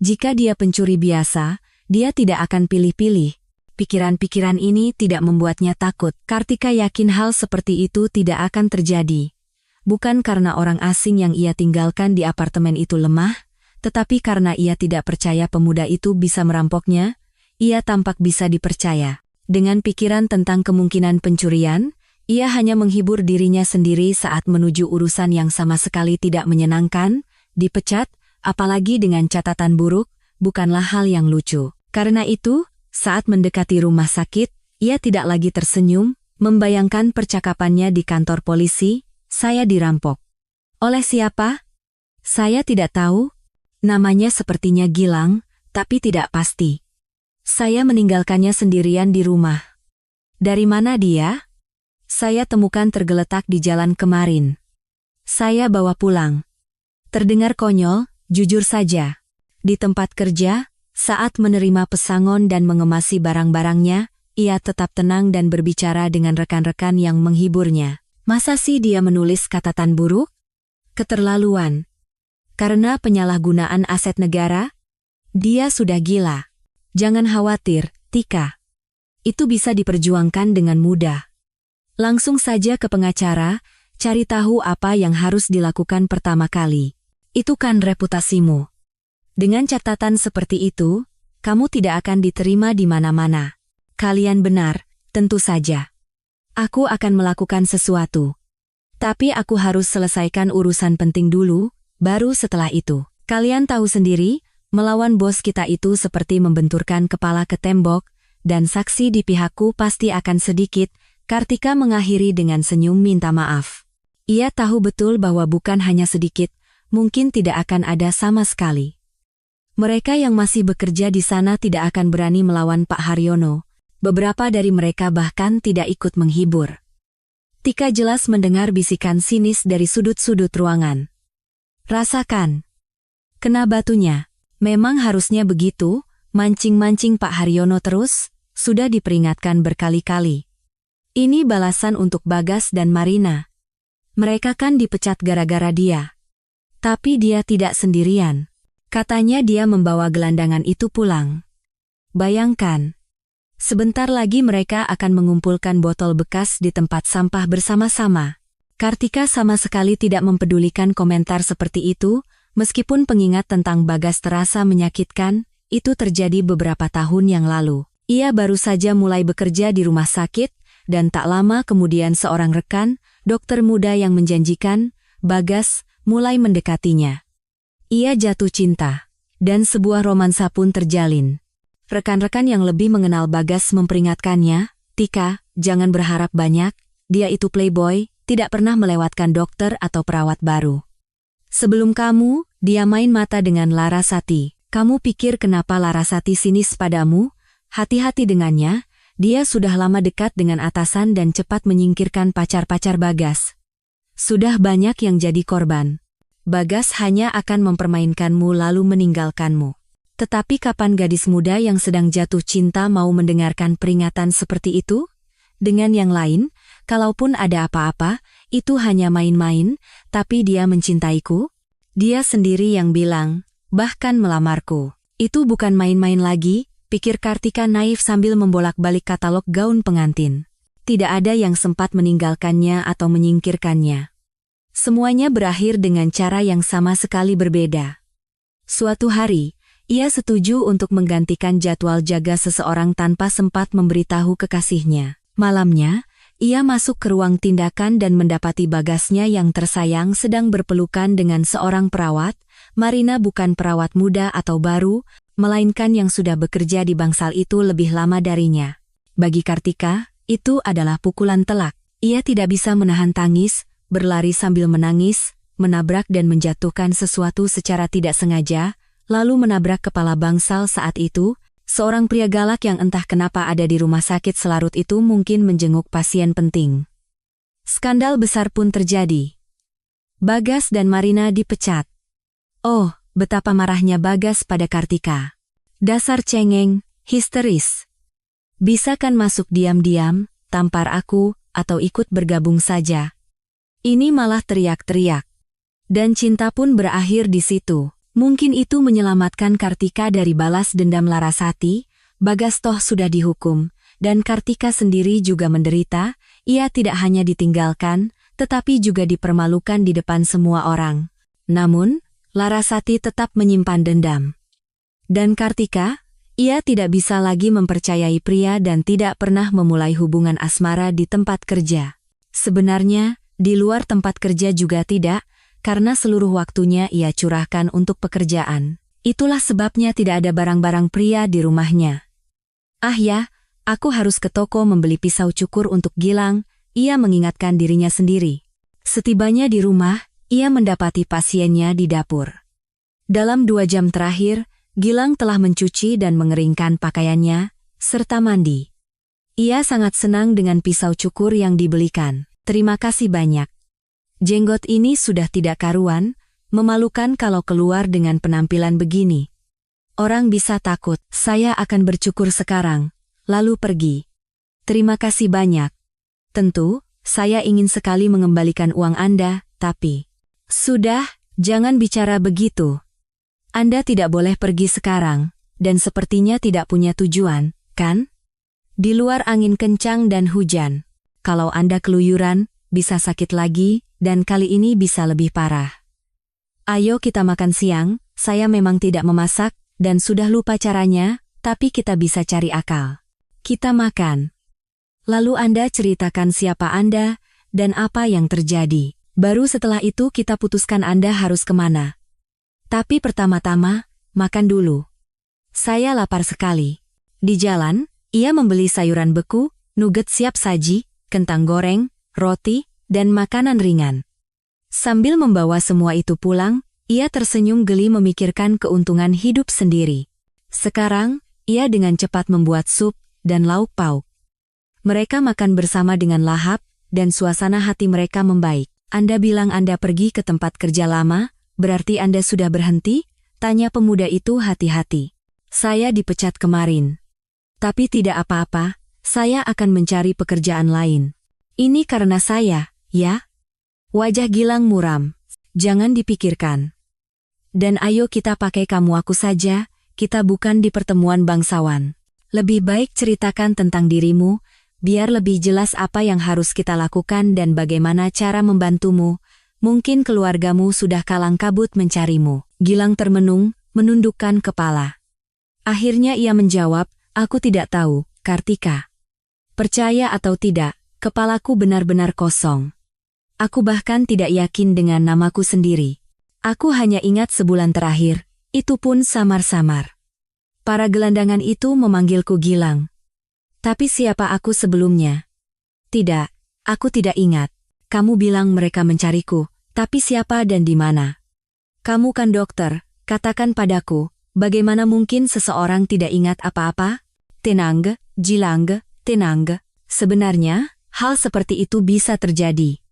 Jika dia pencuri biasa, dia tidak akan pilih-pilih. Pikiran-pikiran ini tidak membuatnya takut. Kartika yakin hal seperti itu tidak akan terjadi. Bukan karena orang asing yang ia tinggalkan di apartemen itu lemah, tetapi karena ia tidak percaya pemuda itu bisa merampoknya, ia tampak bisa dipercaya. Dengan pikiran tentang kemungkinan pencurian, ia hanya menghibur dirinya sendiri saat menuju urusan yang sama sekali tidak menyenangkan, dipecat, apalagi dengan catatan buruk, bukanlah hal yang lucu. Karena itu, saat mendekati rumah sakit, ia tidak lagi tersenyum, membayangkan percakapannya di kantor polisi, "Saya dirampok." "Oleh siapa?" "Saya tidak tahu. Namanya sepertinya Gilang, tapi tidak pasti. Saya meninggalkannya sendirian di rumah." "Dari mana dia?" "Saya temukan tergeletak di jalan kemarin. Saya bawa pulang." Terdengar konyol, jujur saja. Di tempat kerja, saat menerima pesangon dan mengemasi barang-barangnya, ia tetap tenang dan berbicara dengan rekan-rekan yang menghiburnya. Masa sih dia menulis catatan buruk? Keterlaluan. Karena penyalahgunaan aset negara? Dia sudah gila. Jangan khawatir, Tika. Itu bisa diperjuangkan dengan mudah. Langsung saja ke pengacara, cari tahu apa yang harus dilakukan pertama kali. Itu kan reputasimu. Dengan catatan seperti itu, kamu tidak akan diterima di mana-mana. Kalian benar, tentu saja. Aku akan melakukan sesuatu. Tapi aku harus selesaikan urusan penting dulu, baru setelah itu. Kalian tahu sendiri, melawan bos kita itu seperti membenturkan kepala ke tembok, dan saksi di pihakku pasti akan sedikit. Kartika mengakhiri dengan senyum minta maaf. Ia tahu betul bahwa bukan hanya sedikit, mungkin tidak akan ada sama sekali. Mereka yang masih bekerja di sana tidak akan berani melawan Pak Haryono. Beberapa dari mereka bahkan tidak ikut menghibur. Tika jelas mendengar bisikan sinis dari sudut-sudut ruangan. Rasakan. Kena batunya. Memang harusnya begitu, mancing-mancing Pak Haryono terus, sudah diperingatkan berkali-kali. Ini balasan untuk Bagas dan Marina. Mereka kan dipecat gara-gara dia. Tapi dia tidak sendirian. Katanya dia membawa gelandangan itu pulang. Bayangkan. Sebentar lagi mereka akan mengumpulkan botol bekas di tempat sampah bersama-sama. Kartika sama sekali tidak mempedulikan komentar seperti itu, meskipun pengingat tentang Bagas terasa menyakitkan, itu terjadi beberapa tahun yang lalu. Ia baru saja mulai bekerja di rumah sakit, dan tak lama kemudian seorang rekan, dokter muda yang menjanjikan, Bagas, mulai mendekatinya. Ia jatuh cinta, dan sebuah romansa pun terjalin. Rekan-rekan yang lebih mengenal Bagas memperingatkannya, Tika, jangan berharap banyak, dia itu playboy, tidak pernah melewatkan dokter atau perawat baru. Sebelum kamu, dia main mata dengan Larasati. Kamu pikir kenapa Larasati sinis padamu? Hati-hati dengannya. Dia sudah lama dekat dengan atasan dan cepat menyingkirkan pacar-pacar Bagas. Sudah banyak yang jadi korban. Bagas hanya akan mempermainkanmu lalu meninggalkanmu. Tetapi kapan gadis muda yang sedang jatuh cinta mau mendengarkan peringatan seperti itu? Dengan yang lain, kalaupun ada apa-apa, itu hanya main-main, tapi dia mencintaiku. Dia sendiri yang bilang, bahkan melamarku. Itu bukan main-main lagi, pikir Kartika naif sambil membolak-balik katalog gaun pengantin. Tidak ada yang sempat meninggalkannya atau menyingkirkannya. Semuanya berakhir dengan cara yang sama sekali berbeda. Suatu hari, ia setuju untuk menggantikan jadwal jaga seseorang tanpa sempat memberitahu kekasihnya. Malamnya, ia masuk ke ruang tindakan dan mendapati Bagasnya yang tersayang sedang berpelukan dengan seorang perawat. Marina bukan perawat muda atau baru, melainkan yang sudah bekerja di bangsal itu lebih lama darinya. Bagi Kartika, itu adalah pukulan telak. Ia tidak bisa menahan tangis, berlari sambil menangis, menabrak dan menjatuhkan sesuatu secara tidak sengaja, lalu menabrak kepala bangsal saat itu. Seorang pria galak yang entah kenapa ada di rumah sakit selarut itu mungkin menjenguk pasien penting. Skandal besar pun terjadi. Bagas dan Marina dipecat. Oh, betapa marahnya Bagas pada Kartika. Dasar cengeng, histeris. Bisa kan masuk diam-diam, tampar aku, atau ikut bergabung saja. Ini malah teriak-teriak. Dan cinta pun berakhir di situ. Mungkin itu menyelamatkan Kartika dari balas dendam Larasati. Bagas toh sudah dihukum, dan Kartika sendiri juga menderita. Ia tidak hanya ditinggalkan, tetapi juga dipermalukan di depan semua orang. Namun, Larasati tetap menyimpan dendam. Dan Kartika, ia tidak bisa lagi mempercayai pria dan tidak pernah memulai hubungan asmara di tempat kerja. Sebenarnya, di luar tempat kerja juga tidak, karena seluruh waktunya ia curahkan untuk pekerjaan. Itulah sebabnya tidak ada barang-barang pria di rumahnya. Ah ya, aku harus ke toko membeli pisau cukur untuk Gilang, ia mengingatkan dirinya sendiri. Setibanya di rumah, ia mendapati pasiennya di dapur. Dalam 2 jam terakhir, Gilang telah mencuci dan mengeringkan pakaiannya, serta mandi. Ia sangat senang dengan pisau cukur yang dibelikan. Terima kasih banyak. Jenggot ini sudah tidak karuan, memalukan kalau keluar dengan penampilan begini. Orang bisa takut, saya akan bercukur sekarang, lalu pergi. Terima kasih banyak. Tentu, saya ingin sekali mengembalikan uang Anda, tapi... Sudah, jangan bicara begitu. Anda tidak boleh pergi sekarang, dan sepertinya tidak punya tujuan, kan? Di luar angin kencang dan hujan. Kalau Anda keluyuran, bisa sakit lagi, dan kali ini bisa lebih parah. Ayo kita makan siang, saya memang tidak memasak, dan sudah lupa caranya, tapi kita bisa cari akal. Kita makan. Lalu Anda ceritakan siapa Anda, dan apa yang terjadi. Baru setelah itu kita putuskan Anda harus kemana. Tapi pertama-tama, makan dulu. Saya lapar sekali. Di jalan, ia membeli sayuran beku, nugget siap saji, kentang goreng, roti, dan makanan ringan. Sambil membawa semua itu pulang, ia tersenyum geli memikirkan keuntungan hidup sendiri. Sekarang, ia dengan cepat membuat sup dan lauk pauk. Mereka makan bersama dengan lahap, dan suasana hati mereka membaik. Anda bilang Anda pergi ke tempat kerja lama, berarti Anda sudah berhenti? Tanya pemuda itu hati-hati. Saya dipecat kemarin. Tapi tidak apa-apa, saya akan mencari pekerjaan lain. Ini karena saya, ya? Wajah Gilang muram. Jangan dipikirkan. Dan ayo kita pakai kamu aku saja, kita bukan di pertemuan bangsawan. Lebih baik ceritakan tentang dirimu, biar lebih jelas apa yang harus kita lakukan dan bagaimana cara membantumu. Mungkin keluargamu sudah kalang kabut mencarimu. Gilang termenung, menundukkan kepala. Akhirnya ia menjawab, aku tidak tahu, Kartika. Percaya atau tidak, kepalaku benar-benar kosong. Aku bahkan tidak yakin dengan namaku sendiri. Aku hanya ingat sebulan terakhir, itu pun samar-samar. Para gelandangan itu memanggilku Gilang. Tapi siapa aku sebelumnya? Tidak, aku tidak ingat. Kamu bilang mereka mencariku, tapi siapa dan di mana? Kamu kan dokter, katakan padaku, bagaimana mungkin seseorang tidak ingat apa-apa? Tenang, Gilang, tenang. Sebenarnya, hal seperti itu bisa terjadi.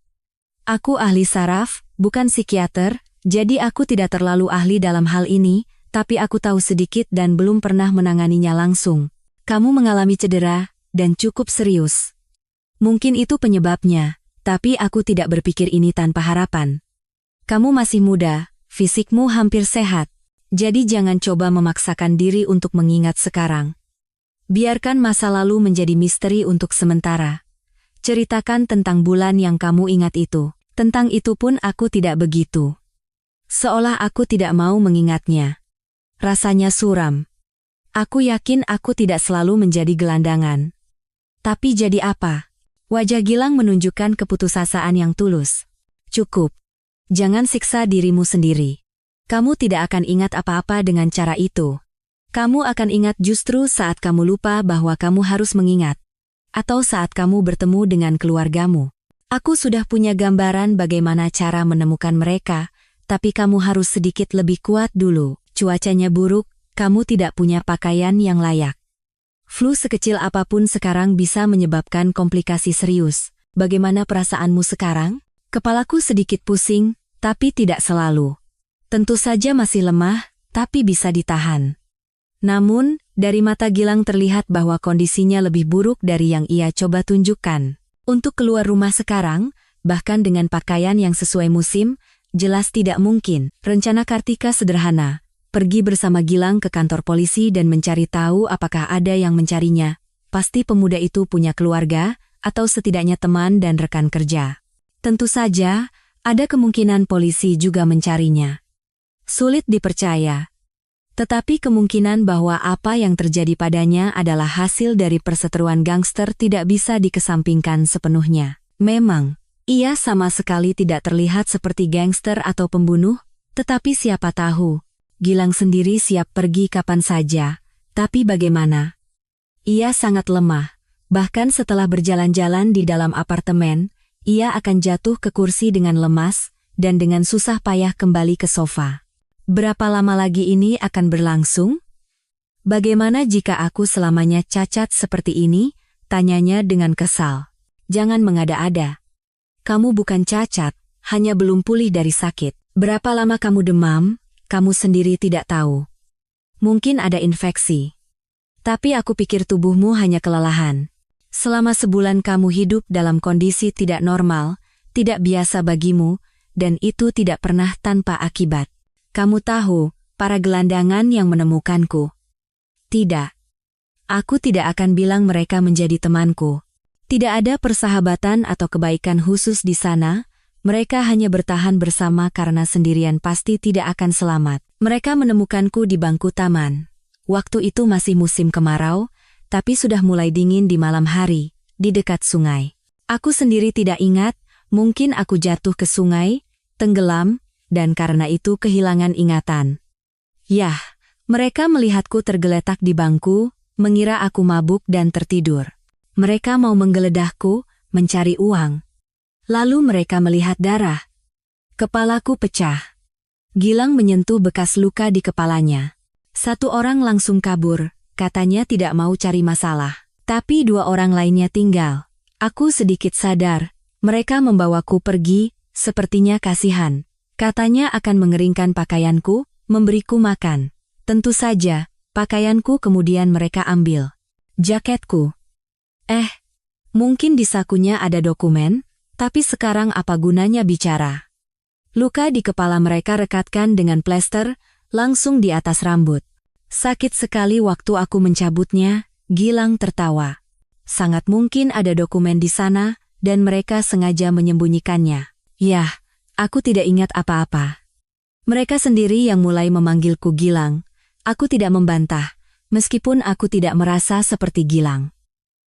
Aku ahli saraf, bukan psikiater, jadi aku tidak terlalu ahli dalam hal ini, tapi aku tahu sedikit dan belum pernah menanganinya langsung. Kamu mengalami cedera, dan cukup serius. Mungkin itu penyebabnya, tapi aku tidak berpikir ini tanpa harapan. Kamu masih muda, fisikmu hampir sehat, jadi jangan coba memaksakan diri untuk mengingat sekarang. Biarkan masa lalu menjadi misteri untuk sementara. Ceritakan tentang bulan yang kamu ingat itu. Tentang itu pun aku tidak begitu. Seolah aku tidak mau mengingatnya. Rasanya suram. Aku yakin aku tidak selalu menjadi gelandangan. Tapi jadi apa? Wajah Gilang menunjukkan keputusasaan yang tulus. Cukup. Jangan siksa dirimu sendiri. Kamu tidak akan ingat apa-apa dengan cara itu. Kamu akan ingat justru saat kamu lupa bahwa kamu harus mengingat. Atau saat kamu bertemu dengan keluargamu. Aku sudah punya gambaran bagaimana cara menemukan mereka, tapi kamu harus sedikit lebih kuat dulu. Cuacanya buruk. Kamu tidak punya pakaian yang layak. Flu sekecil apapun sekarang bisa menyebabkan komplikasi serius. Bagaimana perasaanmu sekarang? Kepalaku sedikit pusing, tapi tidak selalu. Tentu saja masih lemah, tapi bisa ditahan. Namun, dari mata Gilang terlihat bahwa kondisinya lebih buruk dari yang ia coba tunjukkan. Untuk keluar rumah sekarang, bahkan dengan pakaian yang sesuai musim, jelas tidak mungkin. Rencana Kartika sederhana. Pergi bersama Gilang ke kantor polisi dan mencari tahu apakah ada yang mencarinya. Pasti pemuda itu punya keluarga, atau setidaknya teman dan rekan kerja. Tentu saja, ada kemungkinan polisi juga mencarinya. Sulit dipercaya. Tetapi kemungkinan bahwa apa yang terjadi padanya adalah hasil dari perseteruan gangster tidak bisa dikesampingkan sepenuhnya. Memang, ia sama sekali tidak terlihat seperti gangster atau pembunuh, tetapi siapa tahu. Gilang sendiri siap pergi kapan saja, tapi bagaimana? Ia sangat lemah, bahkan setelah berjalan-jalan di dalam apartemen, ia akan jatuh ke kursi dengan lemas, dan dengan susah payah kembali ke sofa. Berapa lama lagi ini akan berlangsung? Bagaimana jika aku selamanya cacat seperti ini? Tanyanya dengan kesal. Jangan mengada-ada. Kamu bukan cacat, hanya belum pulih dari sakit. Berapa lama kamu demam? Kamu sendiri tidak tahu. Mungkin ada infeksi. Tapi aku pikir tubuhmu hanya kelelahan. Selama sebulan kamu hidup dalam kondisi tidak normal, tidak biasa bagimu, dan itu tidak pernah tanpa akibat. Kamu tahu, para gelandangan yang menemukanku. Tidak. Aku tidak akan bilang mereka menjadi temanku. Tidak ada persahabatan atau kebaikan khusus di sana, mereka hanya bertahan bersama karena sendirian pasti tidak akan selamat. Mereka menemukanku di bangku taman. Waktu itu masih musim kemarau, tapi sudah mulai dingin di malam hari, di dekat sungai. Aku sendiri tidak ingat, mungkin aku jatuh ke sungai, tenggelam, dan karena itu kehilangan ingatan. Yah, mereka melihatku tergeletak di bangku, mengira aku mabuk dan tertidur. Mereka mau menggeledahku, mencari uang. Lalu mereka melihat darah. Kepalaku pecah. Gilang menyentuh bekas luka di kepalanya. Satu orang langsung kabur, katanya tidak mau cari masalah. Tapi dua orang lainnya tinggal. Aku sedikit sadar, mereka membawaku pergi, sepertinya kasihan. Katanya akan mengeringkan pakaianku, memberiku makan. Tentu saja, pakaianku kemudian mereka ambil. Jaketku. Mungkin di sakunya ada dokumen, tapi sekarang apa gunanya bicara? Luka di kepala mereka rekatkan dengan plester, langsung di atas rambut. Sakit sekali waktu aku mencabutnya, Gilang tertawa. Sangat mungkin ada dokumen di sana, dan mereka sengaja menyembunyikannya. Yah, aku tidak ingat apa-apa. Mereka sendiri yang mulai memanggilku Gilang. Aku tidak membantah, meskipun aku tidak merasa seperti Gilang.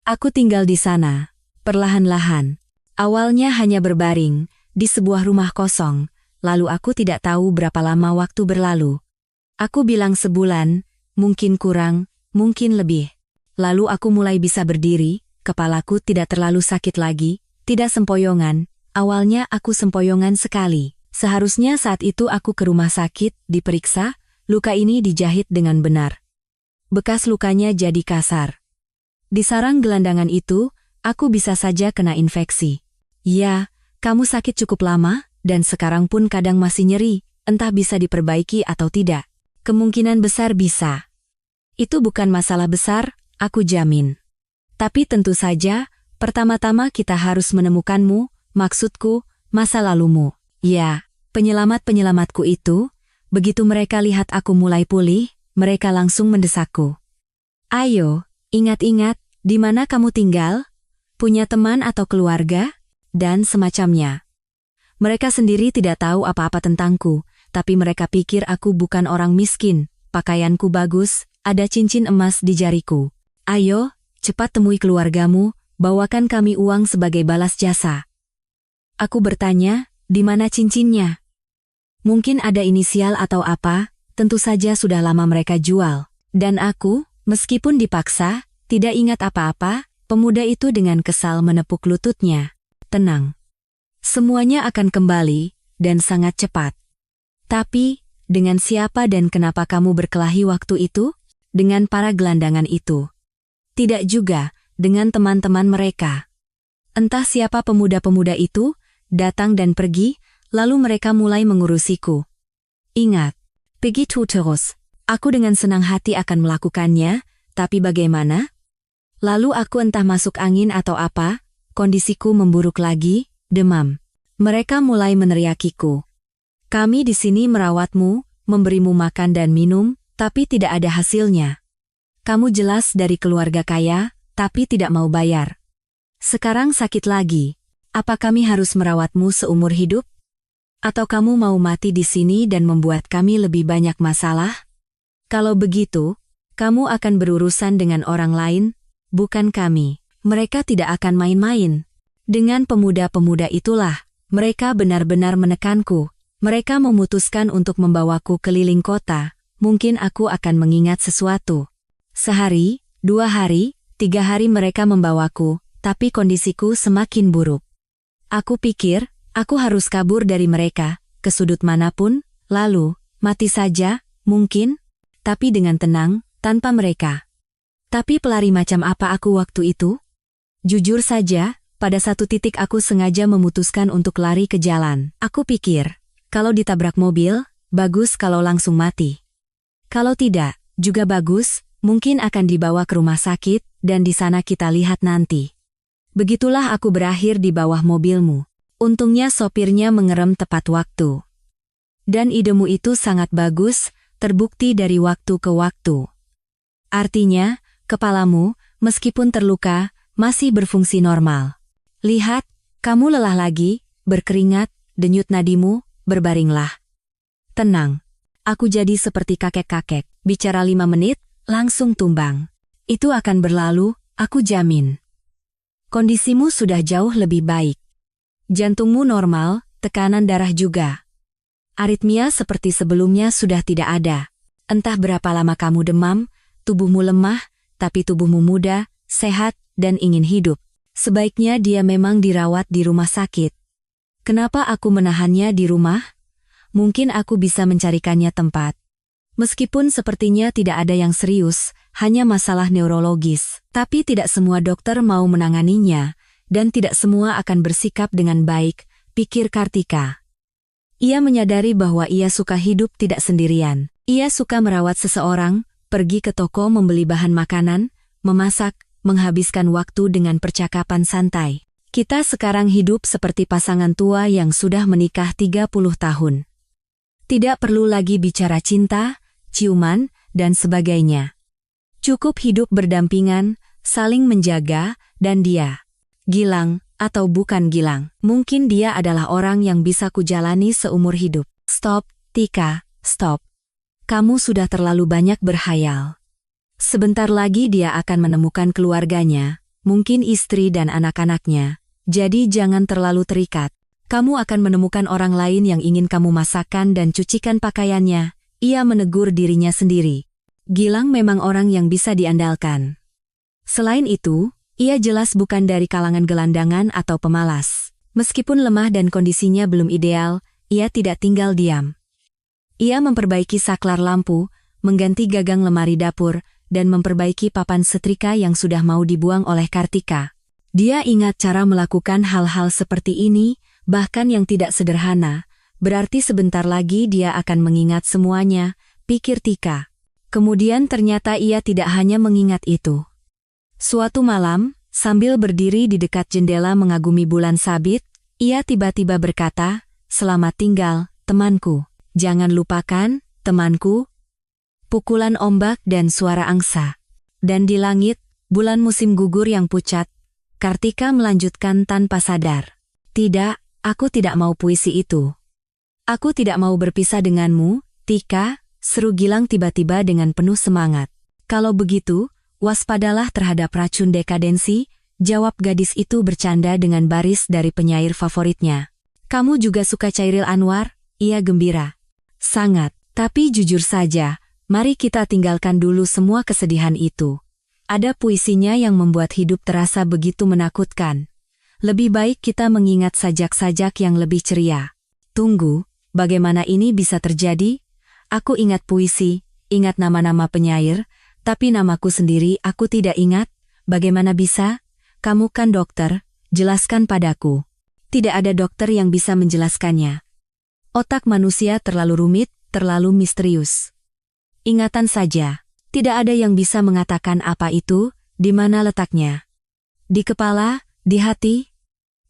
Aku tinggal di sana, perlahan-lahan. Awalnya hanya berbaring, di sebuah rumah kosong, lalu aku tidak tahu berapa lama waktu berlalu. Aku bilang sebulan, mungkin kurang, mungkin lebih. Lalu aku mulai bisa berdiri, kepalaku tidak terlalu sakit lagi, tidak sempoyongan. Awalnya aku sempoyongan sekali. Seharusnya saat itu aku ke rumah sakit, diperiksa, luka ini dijahit dengan benar. Bekas lukanya jadi kasar. Di sarang gelandangan itu, aku bisa saja kena infeksi. Ya, kamu sakit cukup lama, dan sekarang pun kadang masih nyeri, entah bisa diperbaiki atau tidak. Kemungkinan besar bisa. Itu bukan masalah besar, aku jamin. Tapi tentu saja, pertama-tama kita harus menemukanmu, maksudku, masa lalumu. Ya, penyelamat-penyelamatku itu, begitu mereka lihat aku mulai pulih, mereka langsung mendesakku. Ayo, ingat-ingat, di mana kamu tinggal? Punya teman atau keluarga? Dan semacamnya. Mereka sendiri tidak tahu apa-apa tentangku, tapi mereka pikir aku bukan orang miskin, pakaianku bagus, ada cincin emas di jariku. Ayo, cepat temui keluargamu, bawakan kami uang sebagai balas jasa. Aku bertanya, di mana cincinnya? Mungkin ada inisial atau apa, tentu saja sudah lama mereka jual. Dan aku, meskipun dipaksa, tidak ingat apa-apa, pemuda itu dengan kesal menepuk lututnya. Tenang. Semuanya akan kembali, dan sangat cepat. Tapi, dengan siapa dan kenapa kamu berkelahi waktu itu? Dengan para gelandangan itu. Tidak juga, dengan teman-teman mereka. Entah siapa pemuda-pemuda itu, datang dan pergi, lalu mereka mulai mengurusiku. Ingat, begitu terus. Aku dengan senang hati akan melakukannya, tapi bagaimana? Lalu aku entah masuk angin atau apa, kondisiku memburuk lagi, demam. Mereka mulai meneriakiku. Kami di sini merawatmu, memberimu makan dan minum, tapi tidak ada hasilnya. Kamu jelas dari keluarga kaya, tapi tidak mau bayar. Sekarang sakit lagi. Apa kami harus merawatmu seumur hidup? Atau kamu mau mati di sini dan membuat kami lebih banyak masalah? Kalau begitu, kamu akan berurusan dengan orang lain, bukan kami. Mereka tidak akan main-main. Dengan pemuda-pemuda itulah, mereka benar-benar menekanku. Mereka memutuskan untuk membawaku keliling kota. Mungkin aku akan mengingat sesuatu. Sehari, 2 hari, 3 hari mereka membawaku, tapi kondisiku semakin buruk. Aku pikir, aku harus kabur dari mereka, ke sudut manapun, lalu, mati saja, mungkin, tapi dengan tenang, tanpa mereka. Tapi pelari macam apa aku waktu itu? Jujur saja, pada satu titik aku sengaja memutuskan untuk lari ke jalan. Aku pikir, kalau ditabrak mobil, bagus kalau langsung mati. Kalau tidak, juga bagus, mungkin akan dibawa ke rumah sakit, dan di sana kita lihat nanti. Begitulah aku berakhir di bawah mobilmu. Untungnya sopirnya mengerem tepat waktu. Dan idemu itu sangat bagus, terbukti dari waktu ke waktu. Artinya, kepalamu, meskipun terluka, masih berfungsi normal. Lihat, kamu lelah lagi, berkeringat, denyut nadimu, berbaringlah. Tenang. Aku jadi seperti kakek-kakek, bicara 5 menit, langsung tumbang. Itu akan berlalu, aku jamin. Kondisimu sudah jauh lebih baik. Jantungmu normal, tekanan darah juga. Aritmia seperti sebelumnya sudah tidak ada. Entah berapa lama kamu demam, tubuhmu lemah, tapi tubuhmu muda, sehat, dan ingin hidup. Sebaiknya dia memang dirawat di rumah sakit. Kenapa aku menahannya di rumah? Mungkin aku bisa mencarikannya tempat. Meskipun sepertinya tidak ada yang serius, hanya masalah neurologis. Tapi tidak semua dokter mau menanganinya, dan tidak semua akan bersikap dengan baik, pikir Kartika. Ia menyadari bahwa ia suka hidup tidak sendirian. Ia suka merawat seseorang, pergi ke toko membeli bahan makanan, memasak, menghabiskan waktu dengan percakapan santai. Kita sekarang hidup seperti pasangan tua yang sudah menikah 30 tahun. Tidak perlu lagi bicara cinta, ciuman, dan sebagainya. Cukup hidup berdampingan, saling menjaga, dan dia. Gilang, atau bukan Gilang, mungkin dia adalah orang yang bisa kujalani seumur hidup. Stop, Tika, stop. Kamu sudah terlalu banyak berhayal. Sebentar lagi dia akan menemukan keluarganya, mungkin istri dan anak-anaknya. Jadi jangan terlalu terikat. Kamu akan menemukan orang lain yang ingin kamu masakkan dan cucikan pakaiannya. Ia menegur dirinya sendiri. Gilang memang orang yang bisa diandalkan. Selain itu, ia jelas bukan dari kalangan gelandangan atau pemalas. Meskipun lemah dan kondisinya belum ideal, ia tidak tinggal diam. Ia memperbaiki saklar lampu, mengganti gagang lemari dapur, dan memperbaiki papan setrika yang sudah mau dibuang oleh Kartika. Dia ingat cara melakukan hal-hal seperti ini, bahkan yang tidak sederhana, berarti sebentar lagi dia akan mengingat semuanya, pikir Tika. Kemudian ternyata ia tidak hanya mengingat itu. Suatu malam, sambil berdiri di dekat jendela mengagumi bulan sabit, ia tiba-tiba berkata, "Selamat tinggal, temanku. Jangan lupakan, temanku." Pukulan ombak dan suara angsa. Dan di langit, bulan musim gugur yang pucat, Kartika melanjutkan tanpa sadar. "Tidak, aku tidak mau puisi itu. Aku tidak mau berpisah denganmu, Tika," seru Gilang tiba-tiba dengan penuh semangat. "Kalau begitu, waspadalah terhadap racun dekadensi," jawab gadis itu bercanda dengan baris dari penyair favoritnya. "Kamu juga suka Chairil Anwar?" Ia gembira. "Sangat, tapi jujur saja, mari kita tinggalkan dulu semua kesedihan itu. Ada puisinya yang membuat hidup terasa begitu menakutkan. Lebih baik kita mengingat sajak-sajak yang lebih ceria." "Tunggu, bagaimana ini bisa terjadi? Aku ingat puisi, ingat nama-nama penyair, tapi namaku sendiri aku tidak ingat. Bagaimana bisa? Kamu kan dokter, jelaskan padaku." Tidak ada dokter yang bisa menjelaskannya. Otak manusia terlalu rumit, terlalu misterius. Ingatan saja, tidak ada yang bisa mengatakan apa itu, di mana letaknya. Di kepala, di hati?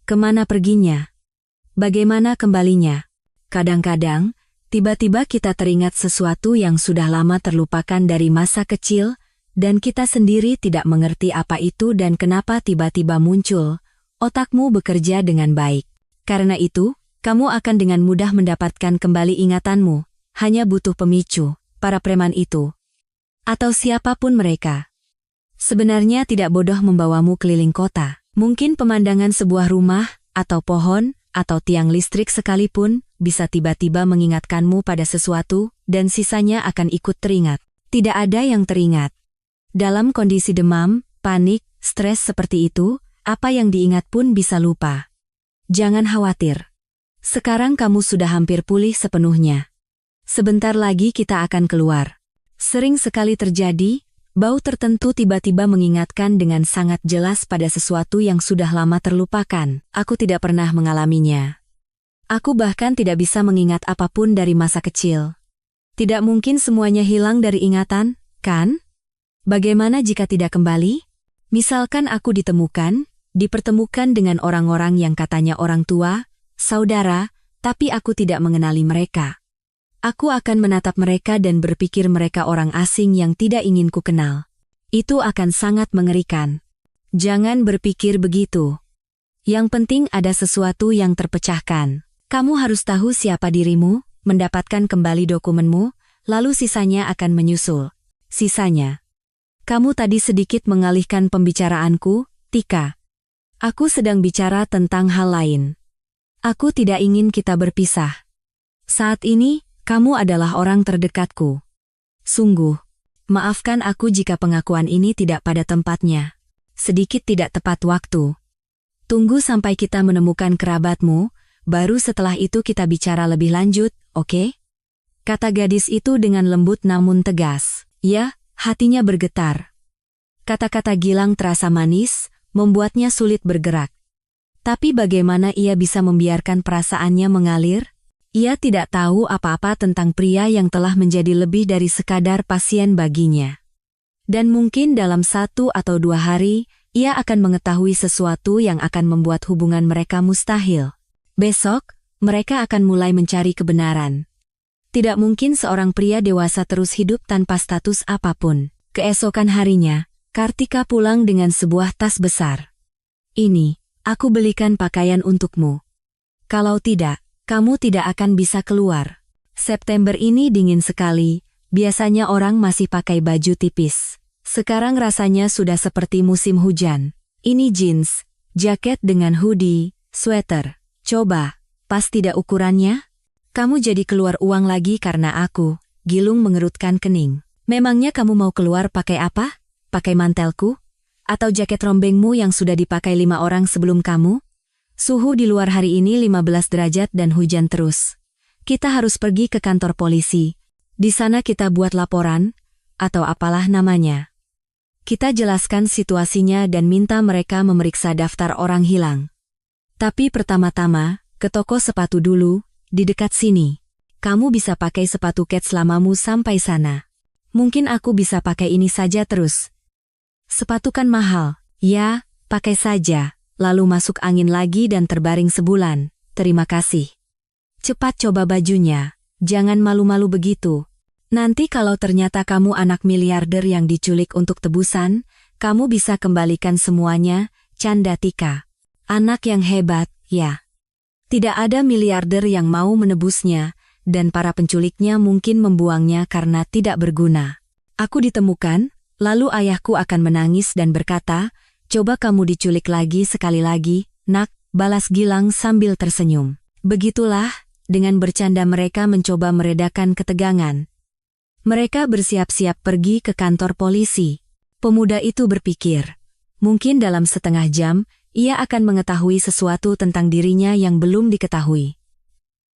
Kemana perginya? Bagaimana kembalinya? Kadang-kadang, tiba-tiba kita teringat sesuatu yang sudah lama terlupakan dari masa kecil, dan kita sendiri tidak mengerti apa itu dan kenapa tiba-tiba muncul. Otakmu bekerja dengan baik. Karena itu, kamu akan dengan mudah mendapatkan kembali ingatanmu. Hanya butuh pemicu, para preman itu. Atau siapapun mereka. Sebenarnya tidak bodoh membawamu keliling kota. Mungkin pemandangan sebuah rumah, atau pohon, atau tiang listrik sekalipun, bisa tiba-tiba mengingatkanmu pada sesuatu, dan sisanya akan ikut teringat. Tidak ada yang teringat. Dalam kondisi demam, panik, stres seperti itu, apa yang diingat pun bisa lupa. Jangan khawatir. Sekarang kamu sudah hampir pulih sepenuhnya. Sebentar lagi kita akan keluar. Sering sekali terjadi, bau tertentu tiba-tiba mengingatkan dengan sangat jelas pada sesuatu yang sudah lama terlupakan. Aku tidak pernah mengalaminya. Aku bahkan tidak bisa mengingat apapun dari masa kecil. Tidak mungkin semuanya hilang dari ingatan, kan? Bagaimana jika tidak kembali? Misalkan aku ditemukan, Dipertemukan dengan orang-orang yang katanya orang tua, saudara, tapi aku tidak mengenali mereka. Aku akan menatap mereka dan berpikir mereka orang asing yang tidak ingin ku kenal. Itu akan sangat mengerikan. Jangan berpikir begitu. Yang penting ada sesuatu yang terpecahkan. Kamu harus tahu siapa dirimu, mendapatkan kembali dokumenmu, lalu sisanya akan menyusul. Sisanya. Kamu tadi sedikit mengalihkan pembicaraanku, Tika. Aku sedang bicara tentang hal lain. Aku tidak ingin kita berpisah. Saat ini, kamu adalah orang terdekatku. Sungguh, maafkan aku jika pengakuan ini tidak pada tempatnya. Sedikit tidak tepat waktu. Tunggu sampai kita menemukan kerabatmu, baru setelah itu kita bicara lebih lanjut, oke? Kata gadis itu dengan lembut namun tegas. Ya, hatinya bergetar. Kata-kata Gilang terasa manis, membuatnya sulit bergerak. Tapi bagaimana ia bisa membiarkan perasaannya mengalir? Ia tidak tahu apa-apa tentang pria yang telah menjadi lebih dari sekadar pasien baginya. Dan mungkin dalam 1 atau 2 hari, ia akan mengetahui sesuatu yang akan membuat hubungan mereka mustahil. Besok, mereka akan mulai mencari kebenaran. Tidak mungkin seorang pria dewasa terus hidup tanpa status apapun. Keesokan harinya, Kartika pulang dengan sebuah tas besar. Ini, aku belikan pakaian untukmu. Kalau tidak, kamu tidak akan bisa keluar. September ini dingin sekali, biasanya orang masih pakai baju tipis. Sekarang rasanya sudah seperti musim hujan. Ini jeans, jaket dengan hoodie, sweater. Coba, pas tidak ukurannya? Kamu jadi keluar uang lagi karena aku. Gilung mengerutkan kening. Memangnya kamu mau keluar pakai apa? Pakai mantelku? Atau jaket rombengmu yang sudah dipakai 5 orang sebelum kamu? Suhu di luar hari ini 15 derajat dan hujan terus. Kita harus pergi ke kantor polisi. Di sana kita buat laporan, atau apalah namanya. Kita jelaskan situasinya dan minta mereka memeriksa daftar orang hilang. Tapi pertama-tama, ke toko sepatu dulu, di dekat sini. Kamu bisa pakai sepatu kets selamamu sampai sana. Mungkin aku bisa pakai ini saja terus. Sepatu kan mahal. Ya, pakai saja, lalu masuk angin lagi dan terbaring sebulan. Terima kasih. Cepat coba bajunya, jangan malu-malu begitu. Nanti kalau ternyata kamu anak miliarder yang diculik untuk tebusan, kamu bisa kembalikan semuanya, canda Tika. Anak yang hebat, ya. Tidak ada miliarder yang mau menebusnya, dan para penculiknya mungkin membuangnya karena tidak berguna. Aku ditemukan, lalu ayahku akan menangis dan berkata, coba kamu diculik lagi sekali lagi, nak, balas Gilang sambil tersenyum. Begitulah, dengan bercanda mereka mencoba meredakan ketegangan. Mereka bersiap-siap pergi ke kantor polisi. Pemuda itu berpikir, mungkin dalam setengah jam, ia akan mengetahui sesuatu tentang dirinya yang belum diketahui.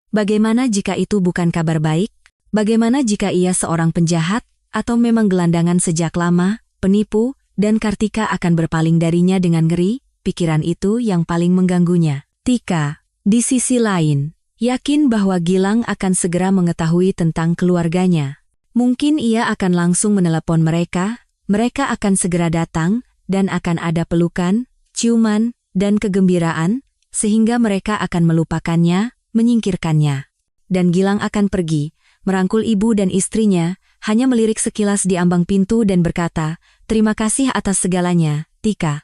Bagaimana jika itu bukan kabar baik? Bagaimana jika ia seorang penjahat, atau memang gelandangan sejak lama, penipu, dan Kartika akan berpaling darinya dengan ngeri? Pikiran itu yang paling mengganggunya. Tika, di sisi lain, yakin bahwa Gilang akan segera mengetahui tentang keluarganya. Mungkin ia akan langsung menelepon mereka akan segera datang, dan akan ada pelukan, ciuman, dan kegembiraan, sehingga mereka akan melupakannya, menyingkirkannya. Dan Gilang akan pergi, merangkul ibu dan istrinya, hanya melirik sekilas di ambang pintu dan berkata, terima kasih atas segalanya, Tika.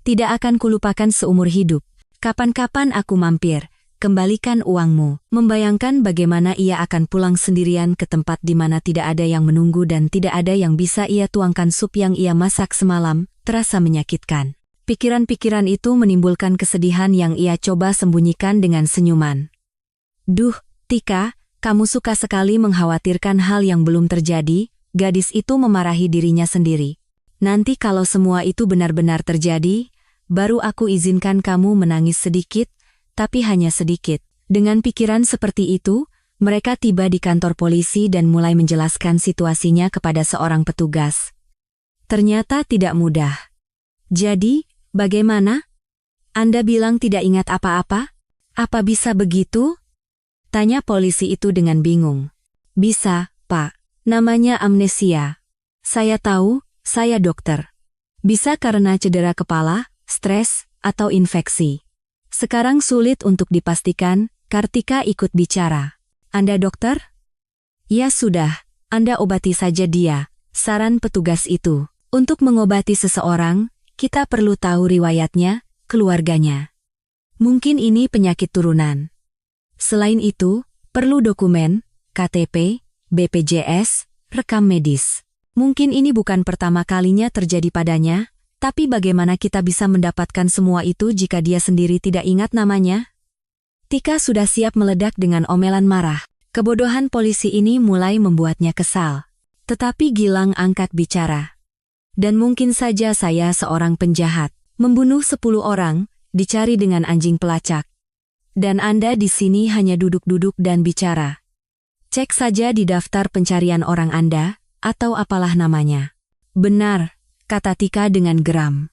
Tidak akan kulupakan seumur hidup. Kapan-kapan aku mampir, kembalikan uangmu. Membayangkan bagaimana ia akan pulang sendirian ke tempat di mana tidak ada yang menunggu dan tidak ada yang bisa ia tuangkan sup yang ia masak semalam, terasa menyakitkan. Pikiran-pikiran itu menimbulkan kesedihan yang ia coba sembunyikan dengan senyuman. Duh, Tika, kamu suka sekali mengkhawatirkan hal yang belum terjadi, gadis itu memarahi dirinya sendiri. Nanti kalau semua itu benar-benar terjadi, baru aku izinkan kamu menangis sedikit, tapi hanya sedikit. Dengan pikiran seperti itu, mereka tiba di kantor polisi dan mulai menjelaskan situasinya kepada seorang petugas. Ternyata tidak mudah. Jadi, bagaimana? Anda bilang tidak ingat apa-apa? Apa bisa begitu? Tanya polisi itu dengan bingung. Bisa, Pak. Namanya amnesia. Saya tahu, saya dokter. Bisa karena cedera kepala, stres, atau infeksi. Sekarang sulit untuk dipastikan, Kartika ikut bicara. Anda dokter? Ya sudah, Anda obati saja dia, saran petugas itu. Untuk mengobati seseorang, kita perlu tahu riwayatnya, keluarganya. Mungkin ini penyakit turunan. Selain itu, perlu dokumen, KTP, BPJS, rekam medis. Mungkin ini bukan pertama kalinya terjadi padanya, tapi bagaimana kita bisa mendapatkan semua itu jika dia sendiri tidak ingat namanya? Tika sudah siap meledak dengan omelan marah. Kebodohan polisi ini mulai membuatnya kesal. Tetapi Gilang angkat bicara. Dan mungkin saja saya seorang penjahat, membunuh 10 orang, dicari dengan anjing pelacak. Dan Anda di sini hanya duduk-duduk dan bicara. Cek saja di daftar pencarian orang Anda, atau apalah namanya. Benar, kata Tika dengan geram.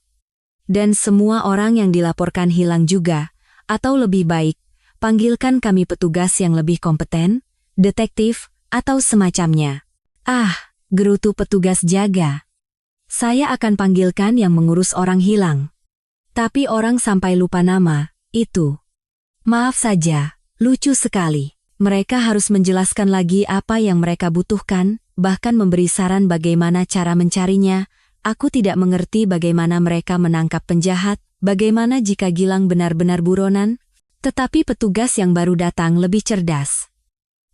Dan semua orang yang dilaporkan hilang juga, atau lebih baik, panggilkan kami petugas yang lebih kompeten, detektif, atau semacamnya. Ah, gerutu petugas jaga. Saya akan panggilkan yang mengurus orang hilang. Tapi orang sampai lupa nama, itu. Maaf saja, lucu sekali. Mereka harus menjelaskan lagi apa yang mereka butuhkan, bahkan memberi saran bagaimana cara mencarinya. Aku tidak mengerti bagaimana mereka menangkap penjahat, bagaimana jika Gilang benar-benar buronan. Tetapi petugas yang baru datang lebih cerdas.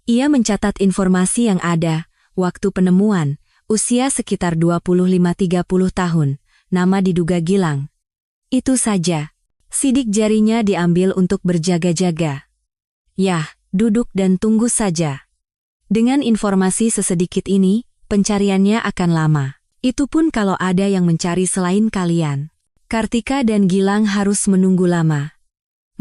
Ia mencatat informasi yang ada, waktu penemuan, usia sekitar 25-30 tahun, nama diduga Gilang. Itu saja. Sidik jarinya diambil untuk berjaga-jaga. Yah, duduk dan tunggu saja. Dengan informasi sesedikit ini, pencariannya akan lama. Itu pun kalau ada yang mencari selain kalian. Kartika dan Gilang harus menunggu lama.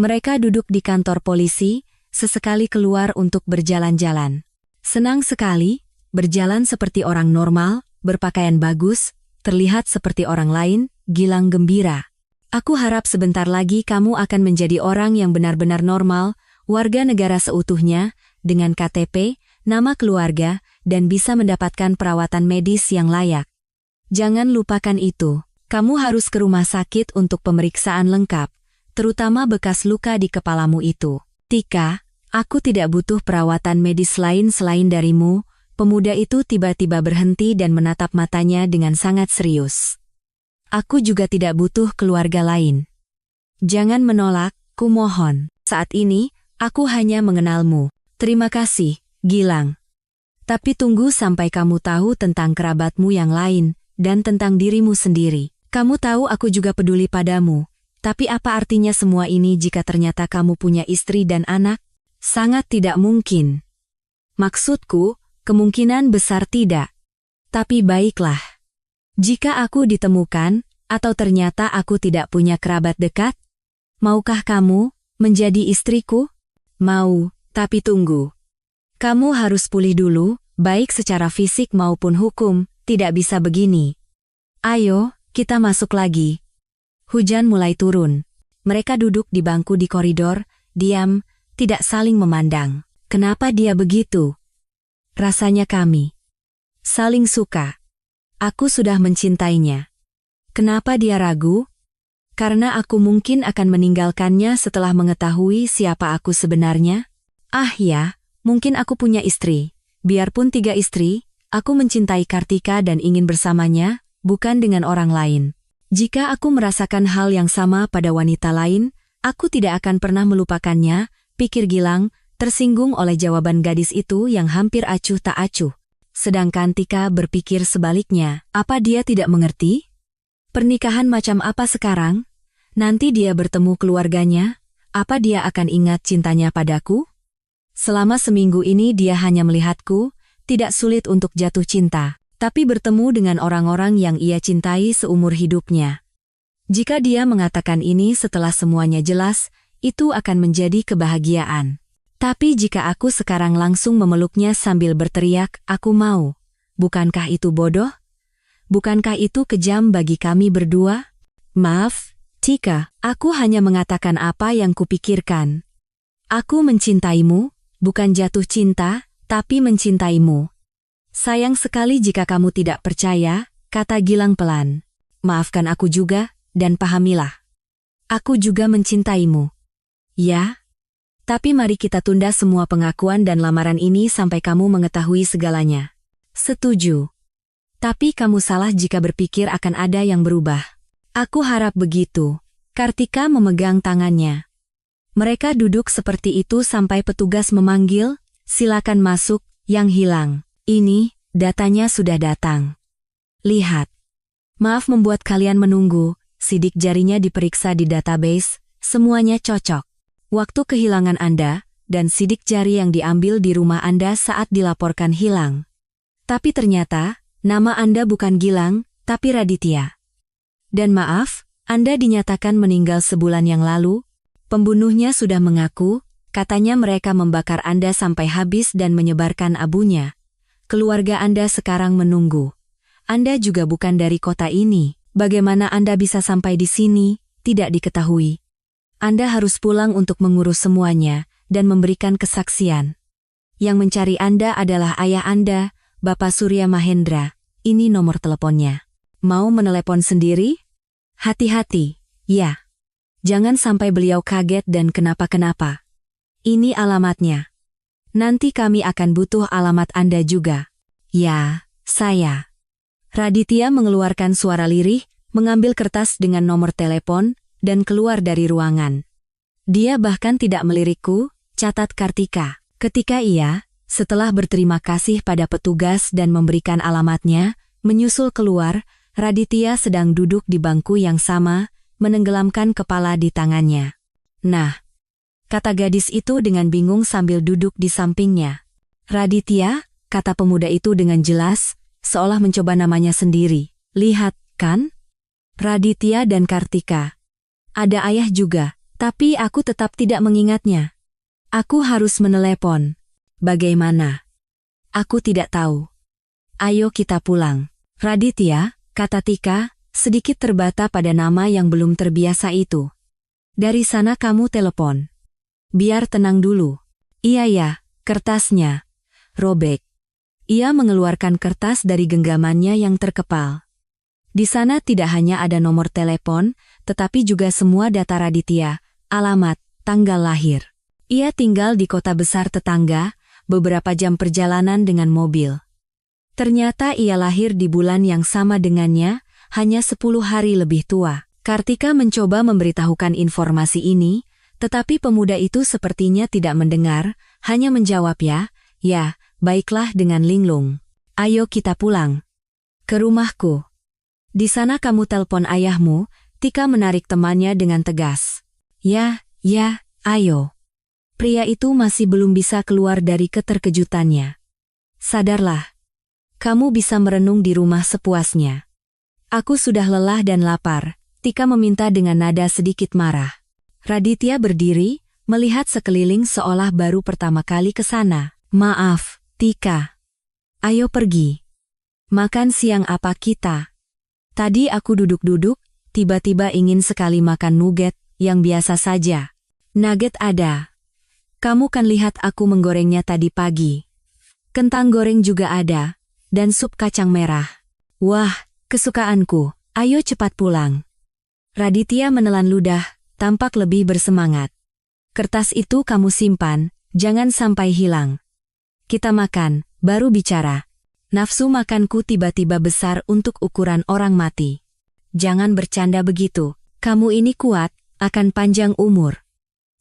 Mereka duduk di kantor polisi, sesekali keluar untuk berjalan-jalan. Senang sekali, berjalan seperti orang normal, berpakaian bagus, terlihat seperti orang lain. Gilang gembira. Aku harap sebentar lagi kamu akan menjadi orang yang benar-benar normal, warga negara seutuhnya, dengan KTP, nama keluarga, dan bisa mendapatkan perawatan medis yang layak. Jangan lupakan itu. Kamu harus ke rumah sakit untuk pemeriksaan lengkap, terutama bekas luka di kepalamu itu. Tika, aku tidak butuh perawatan medis lain selain darimu. Pemuda itu tiba-tiba berhenti dan menatap matanya dengan sangat serius. Aku juga tidak butuh keluarga lain. Jangan menolak, kumohon. Saat ini, aku hanya mengenalmu. Terima kasih, Gilang. Tapi tunggu sampai kamu tahu tentang kerabatmu yang lain, dan tentang dirimu sendiri. Kamu tahu aku juga peduli padamu. Tapi apa artinya semua ini jika ternyata kamu punya istri dan anak? Sangat tidak mungkin. Maksudku, kemungkinan besar tidak. Tapi baiklah. Jika aku ditemukan, atau ternyata aku tidak punya kerabat dekat, maukah kamu menjadi istriku? Mau, tapi tunggu. Kamu harus pulih dulu, baik secara fisik maupun hukum, tidak bisa begini. Ayo, kita masuk lagi. Hujan mulai turun. Mereka duduk di bangku di koridor, diam, tidak saling memandang. Kenapa dia begitu? Rasanya kami saling suka. Aku sudah mencintainya. Kenapa dia ragu? Karena aku mungkin akan meninggalkannya setelah mengetahui siapa aku sebenarnya. Ah ya, mungkin aku punya istri. Biarpun 3 istri, aku mencintai Kartika dan ingin bersamanya, bukan dengan orang lain. Jika aku merasakan hal yang sama pada wanita lain, aku tidak akan pernah melupakannya, pikir Gilang, tersinggung oleh jawaban gadis itu yang hampir acuh tak acuh. Sedangkan Tika berpikir sebaliknya, apa dia tidak mengerti? Pernikahan macam apa sekarang? Nanti dia bertemu keluarganya, apa dia akan ingat cintanya padaku? Selama seminggu ini dia hanya melihatku, tidak sulit untuk jatuh cinta, tapi bertemu dengan orang-orang yang ia cintai seumur hidupnya. Jika dia mengatakan ini setelah semuanya jelas, itu akan menjadi kebahagiaan. Tapi jika aku sekarang langsung memeluknya sambil berteriak, aku mau. Bukankah itu bodoh? Bukankah itu kejam bagi kami berdua? Maaf, Tika, aku hanya mengatakan apa yang kupikirkan. Aku mencintaimu, bukan jatuh cinta, tapi mencintaimu. Sayang sekali jika kamu tidak percaya, kata Gilang pelan. Maafkan aku juga, dan pahamilah. Aku juga mencintaimu. Ya? Tapi mari kita tunda semua pengakuan dan lamaran ini sampai kamu mengetahui segalanya. Setuju. Tapi kamu salah jika berpikir akan ada yang berubah. Aku harap begitu. Kartika memegang tangannya. Mereka duduk seperti itu sampai petugas memanggil, silakan masuk, yang hilang. Ini, datanya sudah datang. Lihat. Maaf membuat kalian menunggu, sidik jarinya diperiksa di database, semuanya cocok. Waktu kehilangan Anda, dan sidik jari yang diambil di rumah Anda saat dilaporkan hilang. Tapi ternyata, nama Anda bukan Gilang, tapi Raditya. Dan maaf, Anda dinyatakan meninggal sebulan yang lalu. Pembunuhnya sudah mengaku, katanya mereka membakar Anda sampai habis dan menyebarkan abunya. Keluarga Anda sekarang menunggu. Anda juga bukan dari kota ini. Bagaimana Anda bisa sampai di sini, tidak diketahui. Anda harus pulang untuk mengurus semuanya dan memberikan kesaksian. Yang mencari Anda adalah ayah Anda, Bapak Surya Mahendra. Ini nomor teleponnya. Mau menelepon sendiri? Hati-hati, ya. Jangan sampai beliau kaget dan kenapa-kenapa. Ini alamatnya. Nanti kami akan butuh alamat Anda juga. Ya, saya. Raditya mengeluarkan suara lirih, mengambil kertas dengan nomor telepon, dan keluar dari ruangan. Dia bahkan tidak melirikku, catat Kartika. Ketika ia, setelah berterima kasih pada petugas dan memberikan alamatnya, menyusul keluar, Raditya sedang duduk di bangku yang sama, menenggelamkan kepala di tangannya. Nah, kata gadis itu dengan bingung sambil duduk di sampingnya. Raditya, kata pemuda itu dengan jelas, seolah mencoba namanya sendiri. Lihat, kan? Raditya dan Kartika. Ada ayah juga, tapi aku tetap tidak mengingatnya. Aku harus menelepon. Bagaimana? Aku tidak tahu. Ayo kita pulang. Raditya, kata Tika, sedikit terbata pada nama yang belum terbiasa itu. Dari sana kamu telepon. Biar tenang dulu. Iya ya, kertasnya. Robek. Ia mengeluarkan kertas dari genggamannya yang terkepal. Di sana tidak hanya ada nomor telepon, tetapi juga semua data Raditya, alamat, tanggal lahir. Ia tinggal di kota besar tetangga, beberapa jam perjalanan dengan mobil. Ternyata ia lahir di bulan yang sama dengannya, hanya 10 hari lebih tua. Kartika mencoba memberitahukan informasi ini, tetapi pemuda itu sepertinya tidak mendengar, hanya menjawab ya, baiklah dengan linglung. Ayo kita pulang. Ke rumahku. Di sana kamu telepon ayahmu, Tika menarik temannya dengan tegas. Ya, ayo. Pria itu masih belum bisa keluar dari keterkejutannya. Sadarlah. Kamu bisa merenung di rumah sepuasnya. Aku sudah lelah dan lapar, Tika meminta dengan nada sedikit marah. Raditya berdiri, melihat sekeliling seolah baru pertama kali ke sana. Maaf, Tika. Ayo pergi. Makan siang apa kita? Tadi aku duduk-duduk, tiba-tiba ingin sekali makan nugget, yang biasa saja. Nugget ada. Kamu kan lihat aku menggorengnya tadi pagi. Kentang goreng juga ada, dan sup kacang merah. Wah, kesukaanku, ayo cepat pulang. Raditya menelan ludah, tampak lebih bersemangat. Kertas itu kamu simpan, jangan sampai hilang. Kita makan, baru bicara. Nafsu makanku tiba-tiba besar untuk ukuran orang mati. Jangan bercanda begitu, kamu ini kuat, akan panjang umur.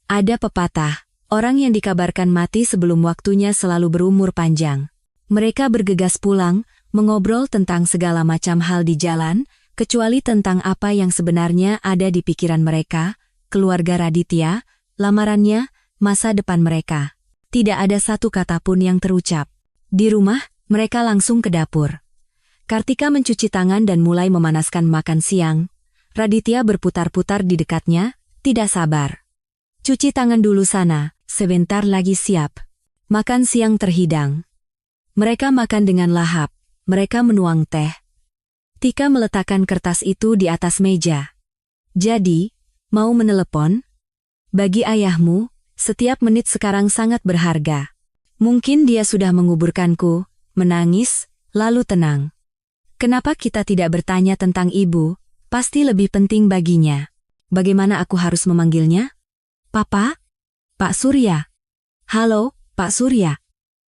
Ada pepatah, orang yang dikabarkan mati sebelum waktunya selalu berumur panjang. Mereka bergegas pulang, mengobrol tentang segala macam hal di jalan, kecuali tentang apa yang sebenarnya ada di pikiran mereka, keluarga Raditya, lamarannya, masa depan mereka. Tidak ada satu kata pun yang terucap. Di rumah, mereka langsung ke dapur. Kartika mencuci tangan dan mulai memanaskan makan siang. Raditya berputar-putar di dekatnya, tidak sabar. Cuci tangan dulu sana, sebentar lagi siap. Makan siang terhidang. Mereka makan dengan lahap, mereka menuang teh. Tika meletakkan kertas itu di atas meja. Jadi, mau menelepon? Bagi ayahmu, setiap menit sekarang sangat berharga. Mungkin dia sudah menguburkanku, menangis, lalu tenang. Kenapa kita tidak bertanya tentang ibu, pasti lebih penting baginya. Bagaimana aku harus memanggilnya? Papa? Pak Surya. Halo, Pak Surya.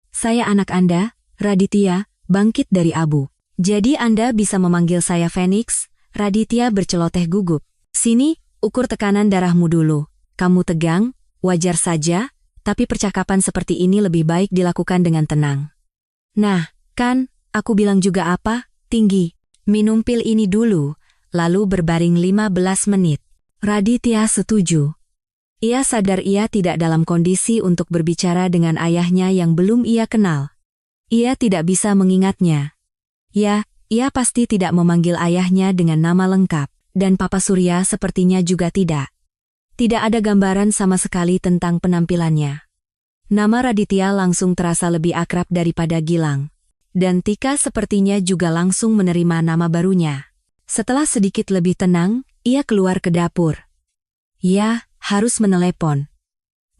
Saya anak Anda, Raditya, bangkit dari abu. Jadi Anda bisa memanggil saya Phoenix? Raditya berceloteh gugup. Sini, ukur tekanan darahmu dulu. Kamu tegang, wajar saja, tapi percakapan seperti ini lebih baik dilakukan dengan tenang. Nah, kan, aku bilang juga apa? Tinggi. Minum pil ini dulu, lalu berbaring 15 menit. Raditya setuju. Ia sadar ia tidak dalam kondisi untuk berbicara dengan ayahnya yang belum ia kenal. Ia tidak bisa mengingatnya. Ya, ia pasti tidak memanggil ayahnya dengan nama lengkap, dan Papa Surya sepertinya juga tidak. Tidak ada gambaran sama sekali tentang penampilannya. Nama Raditya langsung terasa lebih akrab daripada Gilang. Dan Tika sepertinya juga langsung menerima nama barunya. Setelah sedikit lebih tenang, ia keluar ke dapur. Ya, harus menelepon.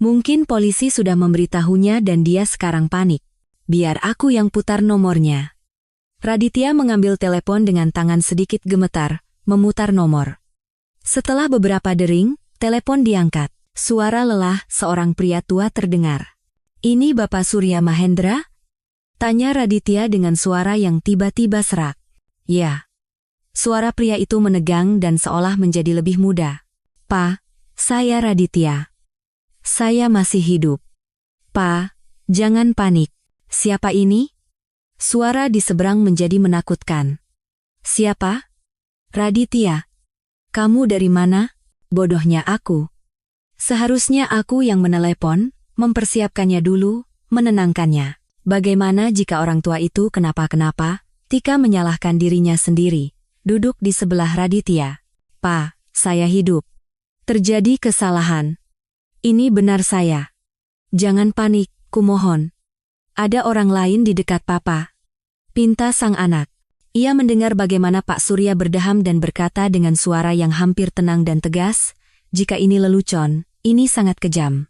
Mungkin polisi sudah memberitahunya dan dia sekarang panik. Biar aku yang putar nomornya. Raditya mengambil telepon dengan tangan sedikit gemetar, memutar nomor. Setelah beberapa dering, telepon diangkat. Suara lelah seorang pria tua terdengar. Ini Bapak Surya Mahendra? Tanya Raditya dengan suara yang tiba-tiba serak. Ya. Suara pria itu menegang dan seolah menjadi lebih muda. Pa, saya Raditya. Saya masih hidup. Pa, jangan panik. Siapa ini? Suara di seberang menjadi menakutkan. Siapa? Raditya. Kamu dari mana? Bodohnya aku. Seharusnya aku yang menelepon, mempersiapkannya dulu, menenangkannya. Bagaimana jika orang tua itu kenapa-kenapa? Tika menyalahkan dirinya sendiri. Duduk di sebelah Raditya. Pa, saya hidup. Terjadi kesalahan. Ini benar saya. Jangan panik, kumohon. Ada orang lain di dekat Papa. Pinta sang anak. Ia mendengar bagaimana Pak Surya berdeham dan berkata dengan suara yang hampir tenang dan tegas, jika ini lelucon, ini sangat kejam.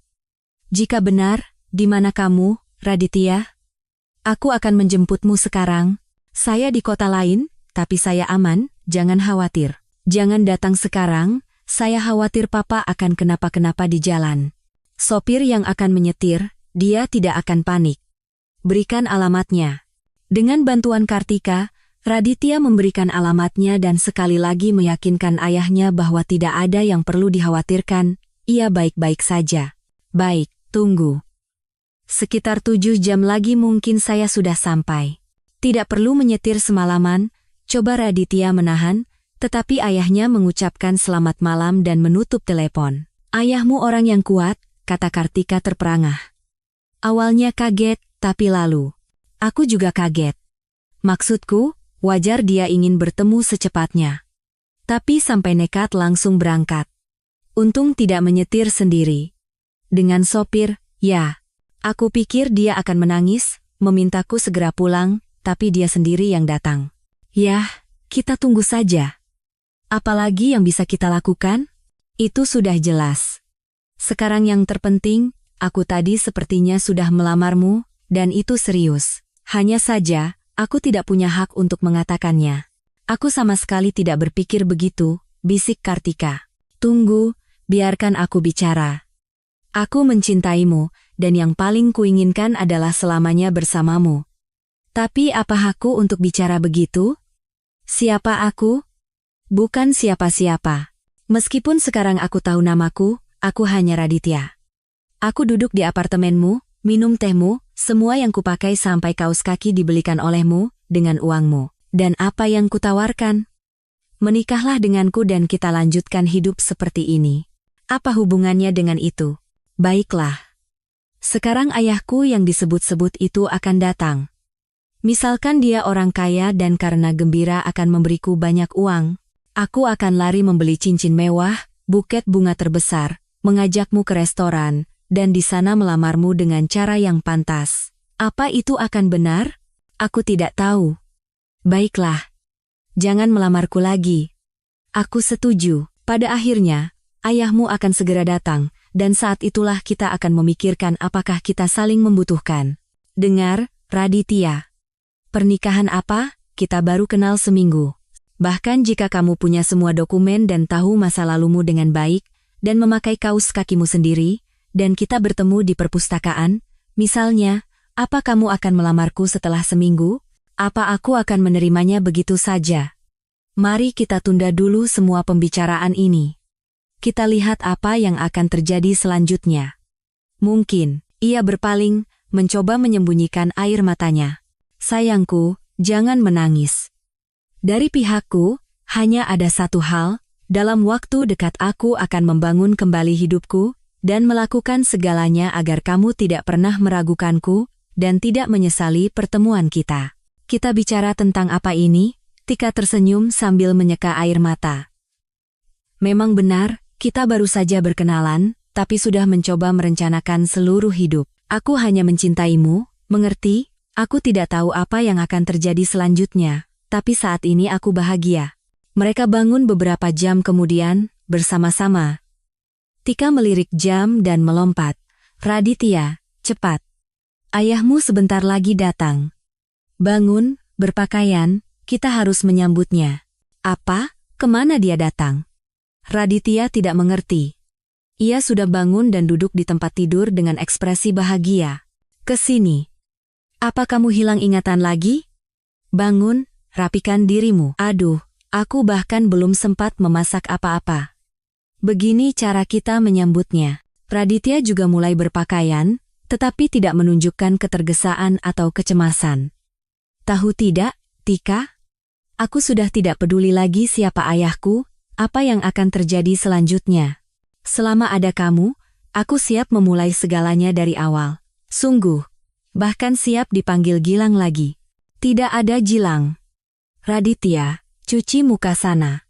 Jika benar, di mana kamu, Raditya? Aku akan menjemputmu sekarang. Saya di kota lain, tapi saya aman, jangan khawatir. Jangan datang sekarang, saya khawatir Papa akan kenapa-kenapa di jalan. Sopir yang akan menyetir, dia tidak akan panik. Berikan alamatnya. Dengan bantuan Kartika, Raditya memberikan alamatnya dan sekali lagi meyakinkan ayahnya bahwa tidak ada yang perlu dikhawatirkan, ia baik-baik saja. Baik, tunggu. Sekitar 7 jam lagi mungkin saya sudah sampai. Tidak perlu menyetir semalaman, coba Raditya menahan, tetapi ayahnya mengucapkan selamat malam dan menutup telepon. Ayahmu orang yang kuat, kata Kartika terperangah. Awalnya kaget, tapi lalu. Aku juga kaget. Maksudku, wajar dia ingin bertemu secepatnya. Tapi sampai nekat langsung berangkat. Untung tidak menyetir sendiri. Dengan sopir, ya. Aku pikir dia akan menangis, memintaku segera pulang, tapi dia sendiri yang datang. Yah, kita tunggu saja. Apalagi yang bisa kita lakukan? Itu sudah jelas. Sekarang yang terpenting, aku tadi sepertinya sudah melamarmu, dan itu serius. Hanya saja, aku tidak punya hak untuk mengatakannya. Aku sama sekali tidak berpikir begitu, bisik Kartika. Tunggu, biarkan aku bicara. Aku mencintaimu, dan yang paling kuinginkan adalah selamanya bersamamu. Tapi apa hakku untuk bicara begitu? Siapa aku? Bukan siapa-siapa. Meskipun sekarang aku tahu namaku, aku hanya Raditya. Aku duduk di apartemenmu, minum tehmu, semua yang kupakai sampai kaos kaki dibelikan olehmu, dengan uangmu. Dan apa yang kutawarkan? Menikahlah denganku dan kita lanjutkan hidup seperti ini. Apa hubungannya dengan itu? Baiklah. Sekarang ayahku yang disebut-sebut itu akan datang. Misalkan dia orang kaya dan karena gembira akan memberiku banyak uang, aku akan lari membeli cincin mewah, buket bunga terbesar, mengajakmu ke restoran, dan di sana melamarmu dengan cara yang pantas. Apa itu akan benar? Aku tidak tahu. Baiklah. Jangan melamarku lagi. Aku setuju. Pada akhirnya, ayahmu akan segera datang, dan saat itulah kita akan memikirkan apakah kita saling membutuhkan. Dengar, Raditya. Pernikahan apa? Kita baru kenal seminggu. Bahkan jika kamu punya semua dokumen dan tahu masa lalumu dengan baik, dan memakai kaus kakimu sendiri, dan kita bertemu di perpustakaan, misalnya, apa kamu akan melamarku setelah seminggu? Apa aku akan menerimanya begitu saja? Mari kita tunda dulu semua pembicaraan ini. Kita lihat apa yang akan terjadi selanjutnya. Mungkin, ia berpaling, mencoba menyembunyikan air matanya. Sayangku, jangan menangis. Dari pihakku, hanya ada satu hal, dalam waktu dekat aku akan membangun kembali hidupku, dan melakukan segalanya agar kamu tidak pernah meragukanku, dan tidak menyesali pertemuan kita. Kita bicara tentang apa ini? Tika tersenyum sambil menyeka air mata. Memang benar, kita baru saja berkenalan, tapi sudah mencoba merencanakan seluruh hidup. Aku hanya mencintaimu, mengerti? Aku tidak tahu apa yang akan terjadi selanjutnya. Tapi saat ini aku bahagia. Mereka bangun beberapa jam kemudian, bersama-sama. Tika melirik jam dan melompat. Raditya, cepat. Ayahmu sebentar lagi datang. Bangun, berpakaian, kita harus menyambutnya. Apa? Kemana dia datang? Raditya tidak mengerti. Ia sudah bangun dan duduk di tempat tidur dengan ekspresi bahagia. Kesini. Apa kamu hilang ingatan lagi? Bangun. Rapikan dirimu. Aduh, aku bahkan belum sempat memasak apa-apa. Begini cara kita menyambutnya. Raditya juga mulai berpakaian, tetapi tidak menunjukkan ketergesaan atau kecemasan. Tahu tidak, Tika? Aku sudah tidak peduli lagi siapa ayahku, apa yang akan terjadi selanjutnya. Selama ada kamu, aku siap memulai segalanya dari awal. Sungguh. Bahkan siap dipanggil Gilang lagi. Tidak ada Gilang. Raditya, cuci muka sana.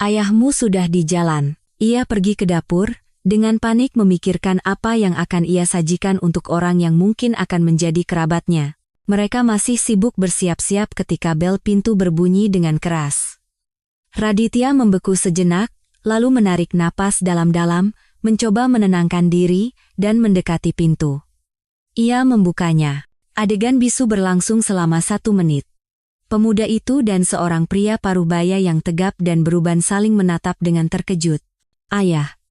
Ayahmu sudah di jalan. Ia pergi ke dapur, dengan panik memikirkan apa yang akan ia sajikan untuk orang yang mungkin akan menjadi kerabatnya. Mereka masih sibuk bersiap-siap ketika bel pintu berbunyi dengan keras. Raditya membeku sejenak, lalu menarik napas dalam-dalam, mencoba menenangkan diri, dan mendekati pintu. Ia membukanya. Adegan bisu berlangsung selama 1 menit. Pemuda itu dan seorang pria parubaya yang tegap dan beruban saling menatap dengan terkejut. Ayah.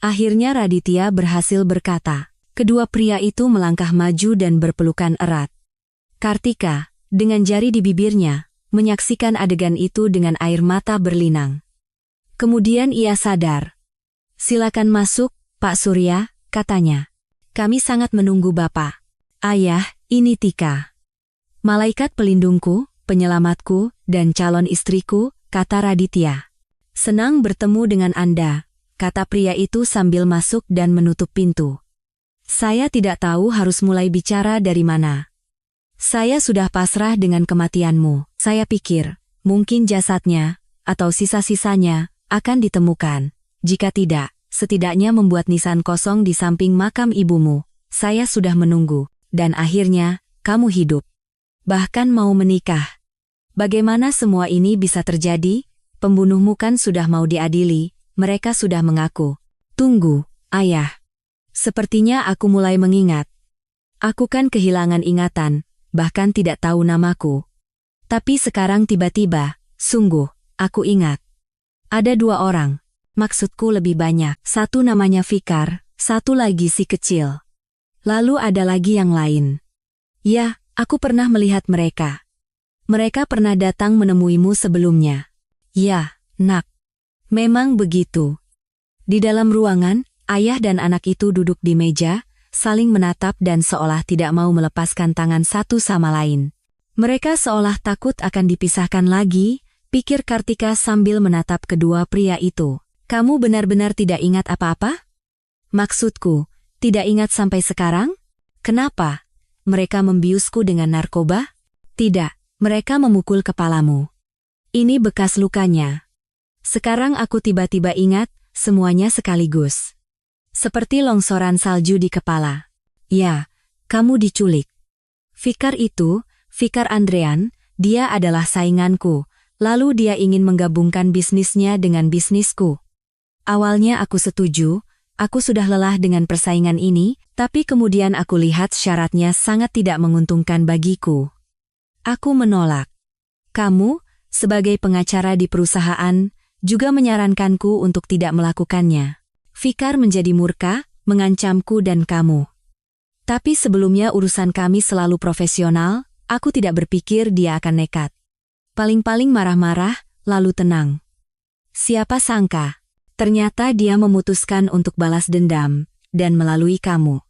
Akhirnya Raditya berhasil berkata. Kedua pria itu melangkah maju dan berpelukan erat. Kartika, dengan jari di bibirnya, menyaksikan adegan itu dengan air mata berlinang. Kemudian ia sadar. Silakan masuk, Pak Surya, katanya. Kami sangat menunggu Bapak. Ayah, ini Tika. Malaikat pelindungku, penyelamatku, dan calon istriku, kata Raditya. Senang bertemu dengan Anda, kata pria itu sambil masuk dan menutup pintu. Saya tidak tahu harus mulai bicara dari mana. Saya sudah pasrah dengan kematianmu. Saya pikir, mungkin jasadnya, atau sisa-sisanya, akan ditemukan. Jika tidak, setidaknya membuat nisan kosong di samping makam ibumu. Saya sudah menunggu, dan akhirnya, kamu hidup. Bahkan mau menikah. Bagaimana semua ini bisa terjadi? Pembunuhmu kan sudah mau diadili, mereka sudah mengaku. Tunggu, ayah. Sepertinya aku mulai mengingat. Aku kan kehilangan ingatan, bahkan tidak tahu namaku. Tapi sekarang tiba-tiba, sungguh, aku ingat. Ada 2 orang, maksudku lebih banyak. Satu namanya Fikar, satu lagi si kecil. Lalu ada lagi yang lain. Ya, aku pernah melihat mereka. Mereka pernah datang menemuimu sebelumnya. Ya, nak. Memang begitu. Di dalam ruangan, ayah dan anak itu duduk di meja, saling menatap dan seolah tidak mau melepaskan tangan satu sama lain. Mereka seolah takut akan dipisahkan lagi, pikir Kartika sambil menatap kedua pria itu. Kamu benar-benar tidak ingat apa-apa? Maksudku, tidak ingat sampai sekarang? Kenapa? Mereka membiusku dengan narkoba? Tidak. Mereka memukul kepalamu. Ini bekas lukanya. Sekarang aku tiba-tiba ingat, semuanya sekaligus. Seperti longsoran salju di kepala. Ya, kamu diculik. Fikar itu, Fikar Andrean, dia adalah sainganku, lalu dia ingin menggabungkan bisnisnya dengan bisnisku. Awalnya aku setuju, aku sudah lelah dengan persaingan ini, tapi kemudian aku lihat syaratnya sangat tidak menguntungkan bagiku. Aku menolak. Kamu, sebagai pengacara di perusahaan, juga menyarankanku untuk tidak melakukannya. Fikar menjadi murka, mengancamku dan kamu. Tapi sebelumnya urusan kami selalu profesional, aku tidak berpikir dia akan nekat. Paling-paling marah-marah, lalu tenang. Siapa sangka, ternyata dia memutuskan untuk balas dendam, dan melalui kamu.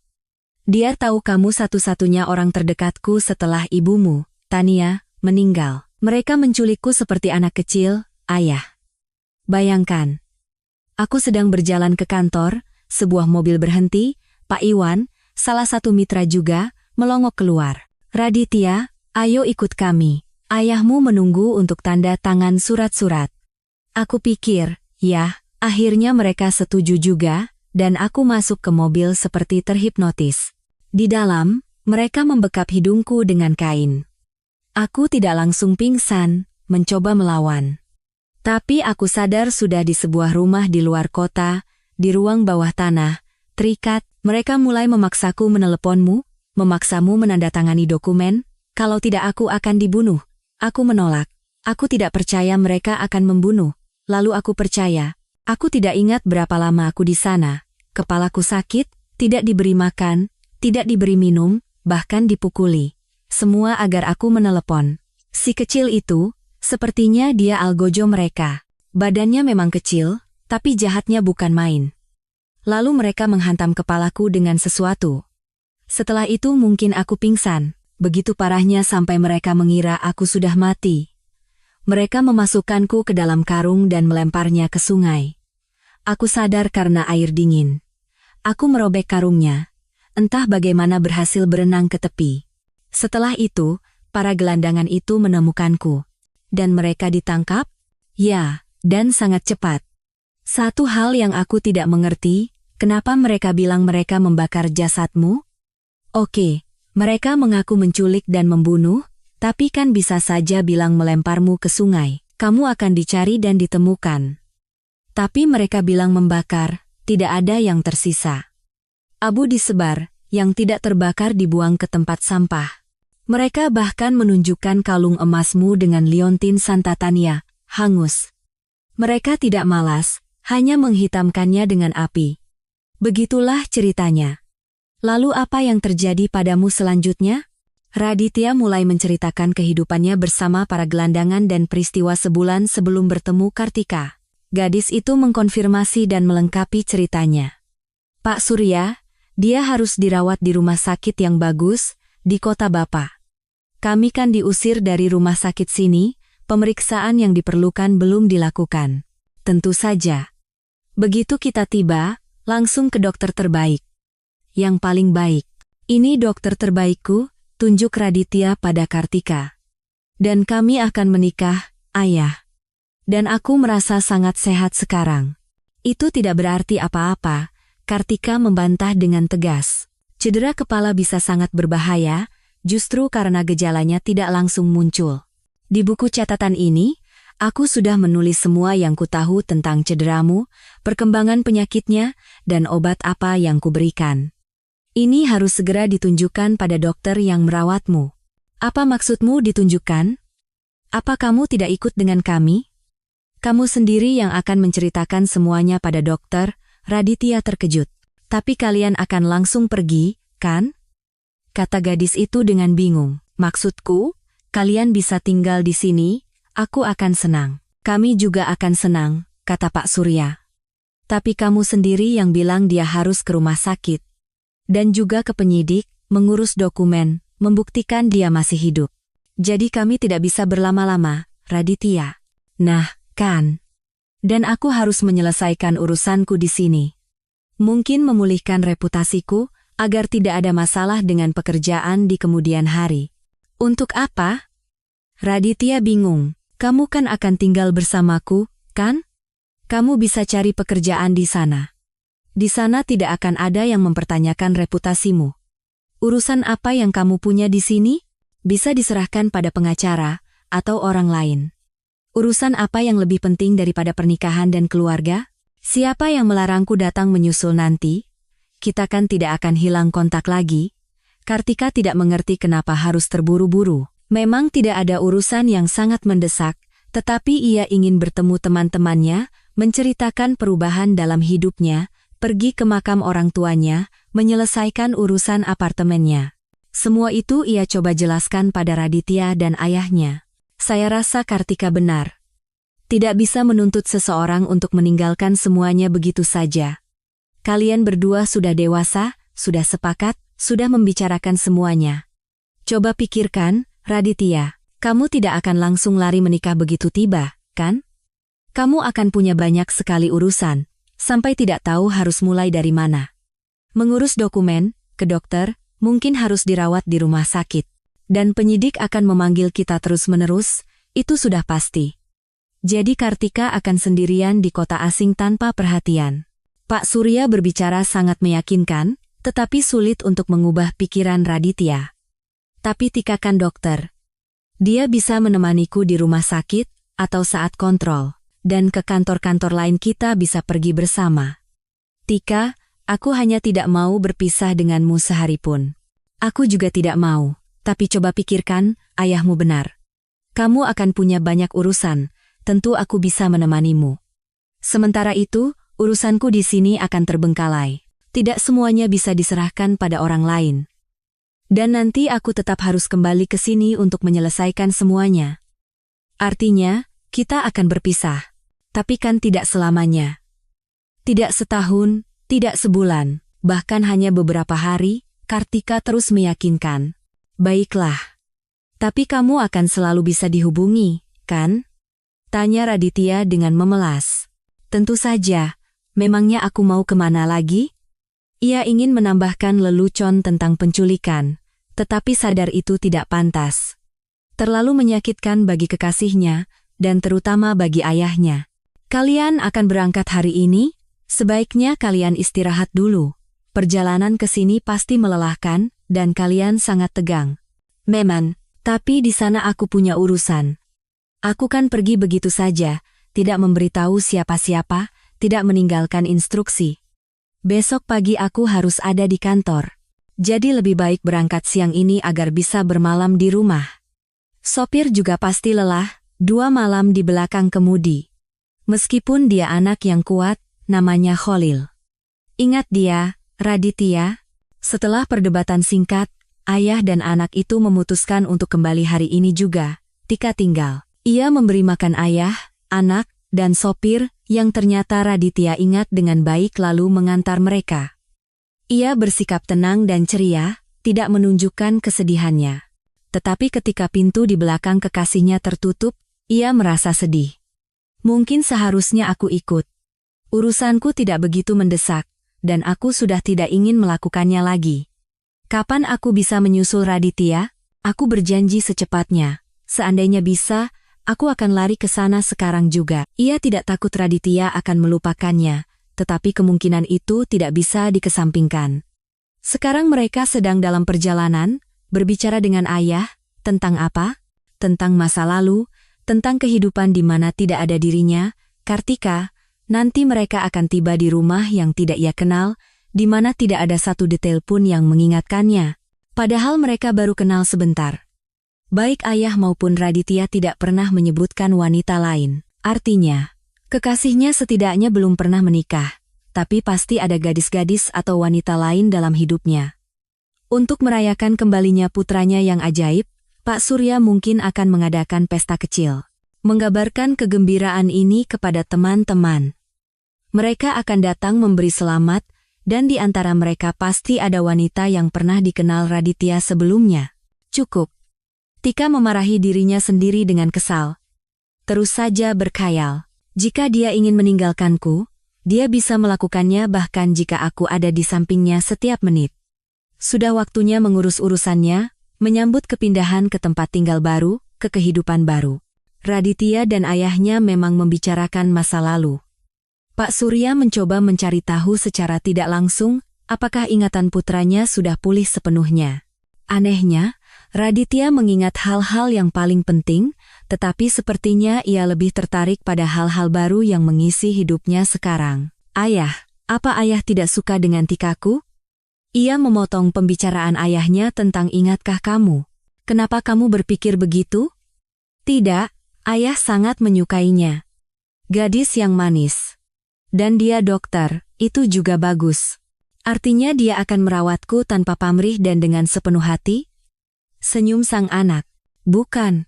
Dia tahu kamu satu-satunya orang terdekatku setelah ibumu, Tania, meninggal. Mereka menculikku seperti anak kecil, ayah. Bayangkan. Aku sedang berjalan ke kantor, sebuah mobil berhenti, Pak Iwan, salah satu mitra juga, melongok keluar. Raditya, ayo ikut kami. Ayahmu menunggu untuk tanda tangan surat-surat. Aku pikir, ya, akhirnya mereka setuju juga, dan aku masuk ke mobil seperti terhipnotis. Di dalam, mereka membekap hidungku dengan kain. Aku tidak langsung pingsan, mencoba melawan. Tapi aku sadar sudah di sebuah rumah di luar kota, di ruang bawah tanah, terikat. Mereka mulai memaksaku meneleponmu, memaksamu menandatangani dokumen, kalau tidak aku akan dibunuh. Aku menolak. Aku tidak percaya mereka akan membunuh. Lalu aku percaya. Aku tidak ingat berapa lama aku di sana. Kepalaku sakit, tidak diberi makan, tidak diberi minum, bahkan dipukuli. Semua agar aku menelepon. Si kecil itu, sepertinya dia algojo mereka. Badannya memang kecil, tapi jahatnya bukan main. Lalu mereka menghantam kepalaku dengan sesuatu. Setelah itu mungkin aku pingsan. Begitu parahnya sampai mereka mengira aku sudah mati. Mereka memasukkanku ke dalam karung dan melemparnya ke sungai. Aku sadar karena air dingin. Aku merobek karungnya. Entah bagaimana berhasil berenang ke tepi. Setelah itu, para gelandangan itu menemukanku. Dan mereka ditangkap? Ya, dan sangat cepat. Satu hal yang aku tidak mengerti, kenapa mereka bilang mereka membakar jasadmu? Oke, mereka mengaku menculik dan membunuh, tapi kan bisa saja bilang melemparmu ke sungai. Kamu akan dicari dan ditemukan. Tapi mereka bilang membakar, tidak ada yang tersisa. Abu disebar, yang tidak terbakar dibuang ke tempat sampah. Mereka bahkan menunjukkan kalung emasmu dengan liontin Santatania, hangus. Mereka tidak malas, hanya menghitamkannya dengan api. Begitulah ceritanya. Lalu apa yang terjadi padamu selanjutnya? Raditya mulai menceritakan kehidupannya bersama para gelandangan dan peristiwa sebulan sebelum bertemu Kartika. Gadis itu mengkonfirmasi dan melengkapi ceritanya. Pak Surya, dia harus dirawat di rumah sakit yang bagus, di kota Bapak. Kami kan diusir dari rumah sakit sini, pemeriksaan yang diperlukan belum dilakukan. Tentu saja. Begitu kita tiba, langsung ke dokter terbaik. Yang paling baik. Ini dokter terbaikku, tunjuk Raditya pada Kartika. Dan kami akan menikah, ayah. Dan aku merasa sangat sehat sekarang. Itu tidak berarti apa-apa, Kartika membantah dengan tegas. Cedera kepala bisa sangat berbahaya, justru karena gejalanya tidak langsung muncul. Di buku catatan ini, aku sudah menulis semua yang kutahu tentang cederamu, perkembangan penyakitnya, dan obat apa yang kuberikan. Ini harus segera ditunjukkan pada dokter yang merawatmu. Apa maksudmu ditunjukkan? Apa kamu tidak ikut dengan kami? Kamu sendiri yang akan menceritakan semuanya pada dokter, Raditya terkejut. Tapi kalian akan langsung pergi, kan? Kata gadis itu dengan bingung. Maksudku, kalian bisa tinggal di sini, aku akan senang. Kami juga akan senang, kata Pak Surya. Tapi kamu sendiri yang bilang dia harus ke rumah sakit. Dan juga ke penyidik, mengurus dokumen, membuktikan dia masih hidup. Jadi kami tidak bisa berlama-lama, Raditya. Nah, kan. Dan aku harus menyelesaikan urusanku di sini. Mungkin memulihkan reputasiku, agar tidak ada masalah dengan pekerjaan di kemudian hari. Untuk apa? Raditya bingung. Kamu kan akan tinggal bersamaku, kan? Kamu bisa cari pekerjaan di sana. Di sana tidak akan ada yang mempertanyakan reputasimu. Urusan apa yang kamu punya di sini? Bisa diserahkan pada pengacara, atau orang lain. Urusan apa yang lebih penting daripada pernikahan dan keluarga? Siapa yang melarangku datang menyusul nanti? Kita kan tidak akan hilang kontak lagi. Kartika tidak mengerti kenapa harus terburu-buru. Memang tidak ada urusan yang sangat mendesak, Tetapi ia ingin bertemu teman-temannya, menceritakan perubahan dalam hidupnya, pergi ke makam orang tuanya, menyelesaikan urusan apartemennya. Semua itu ia coba jelaskan pada Raditya dan ayahnya. Saya rasa Kartika benar. Tidak bisa menuntut seseorang untuk meninggalkan semuanya begitu saja. Kalian berdua sudah dewasa, sudah sepakat, sudah membicarakan semuanya. Coba pikirkan, Raditya, kamu tidak akan langsung lari menikah begitu tiba, kan? Kamu akan punya banyak sekali urusan, sampai tidak tahu harus mulai dari mana. Mengurus dokumen, ke dokter, mungkin harus dirawat di rumah sakit. Dan penyidik akan memanggil kita terus-menerus, itu sudah pasti. Jadi Kartika akan sendirian di kota asing tanpa perhatian. Pak Surya berbicara sangat meyakinkan, tetapi sulit untuk mengubah pikiran Raditya. Tapi tikakan dokter. Dia bisa menemaniku di rumah sakit, atau saat kontrol. Dan ke kantor-kantor lain kita bisa pergi bersama. Tika, aku hanya tidak mau berpisah denganmu sehari pun. Aku juga tidak mau, tapi coba pikirkan, ayahmu benar. Kamu akan punya banyak urusan, tentu aku bisa menemanimu. Sementara itu, urusanku di sini akan terbengkalai. Tidak semuanya bisa diserahkan pada orang lain. Dan nanti aku tetap harus kembali ke sini untuk menyelesaikan semuanya. Artinya, kita akan berpisah. Tapi kan tidak selamanya. Tidak setahun, tidak sebulan, bahkan hanya beberapa hari, Kartika terus meyakinkan. Baiklah. Tapi kamu akan selalu bisa dihubungi, kan? Tanya Raditya dengan memelas. Tentu saja, memangnya aku mau kemana lagi? Ia ingin menambahkan lelucon tentang penculikan, tetapi sadar itu tidak pantas. Terlalu menyakitkan bagi kekasihnya, dan terutama bagi ayahnya. Kalian akan berangkat hari ini? Sebaiknya kalian istirahat dulu. Perjalanan ke sini pasti melelahkan, dan kalian sangat tegang. Memang, tapi di sana aku punya urusan. Aku kan pergi begitu saja, tidak memberitahu siapa-siapa, tidak meninggalkan instruksi. Besok pagi aku harus ada di kantor. Jadi lebih baik berangkat siang ini agar bisa bermalam di rumah. Sopir juga pasti lelah, 2 malam di belakang kemudi. Meskipun dia anak yang kuat, namanya Khalil. Ingat dia, Raditya. Setelah perdebatan singkat, ayah dan anak itu memutuskan untuk kembali hari ini juga. Tika tinggal. Ia memberi makan ayah, anak, dan sopir, yang ternyata Raditya ingat dengan baik lalu mengantar mereka. Ia bersikap tenang dan ceria, tidak menunjukkan kesedihannya. Tetapi ketika pintu di belakang kekasihnya tertutup, ia merasa sedih. Mungkin seharusnya aku ikut. Urusanku tidak begitu mendesak, dan aku sudah tidak ingin melakukannya lagi. Kapan aku bisa menyusul Raditya? Aku berjanji secepatnya. Seandainya bisa, aku akan lari ke sana sekarang juga. Ia tidak takut Raditya akan melupakannya, tetapi kemungkinan itu tidak bisa dikesampingkan. Sekarang mereka sedang dalam perjalanan, berbicara dengan ayah, tentang apa? Tentang masa lalu, tentang kehidupan di mana tidak ada dirinya. Kartika, nanti mereka akan tiba di rumah yang tidak ia kenal, di mana tidak ada satu detail pun yang mengingatkannya. Padahal mereka baru kenal sebentar. Baik ayah maupun Raditya tidak pernah menyebutkan wanita lain. Artinya, kekasihnya setidaknya belum pernah menikah, tapi pasti ada gadis-gadis atau wanita lain dalam hidupnya. Untuk merayakan kembalinya putranya yang ajaib, Pak Surya mungkin akan mengadakan pesta kecil. Mengabarkan kegembiraan ini kepada teman-teman. Mereka akan datang memberi selamat, dan di antara mereka pasti ada wanita yang pernah dikenal Raditya sebelumnya. Cukup. Tika memarahi dirinya sendiri dengan kesal. Terus saja berkhayal. Jika dia ingin meninggalkanku, dia bisa melakukannya bahkan jika aku ada di sampingnya setiap menit. Sudah waktunya mengurus urusannya, menyambut kepindahan ke tempat tinggal baru, ke kehidupan baru. Raditya dan ayahnya memang membicarakan masa lalu. Pak Surya mencoba mencari tahu secara tidak langsung, apakah ingatan putranya sudah pulih sepenuhnya. Anehnya, Raditya mengingat hal-hal yang paling penting, tetapi sepertinya ia lebih tertarik pada hal-hal baru yang mengisi hidupnya sekarang. Ayah, apa ayah tidak suka dengan Tikaku? Ia memotong pembicaraan ayahnya tentang ingatkah kamu? Kenapa kamu berpikir begitu? Tidak, Ayah sangat menyukainya. Gadis yang manis. Dan dia dokter, itu juga bagus. Artinya dia akan merawatku tanpa pamrih dan dengan sepenuh hati? Senyum sang anak. Bukan.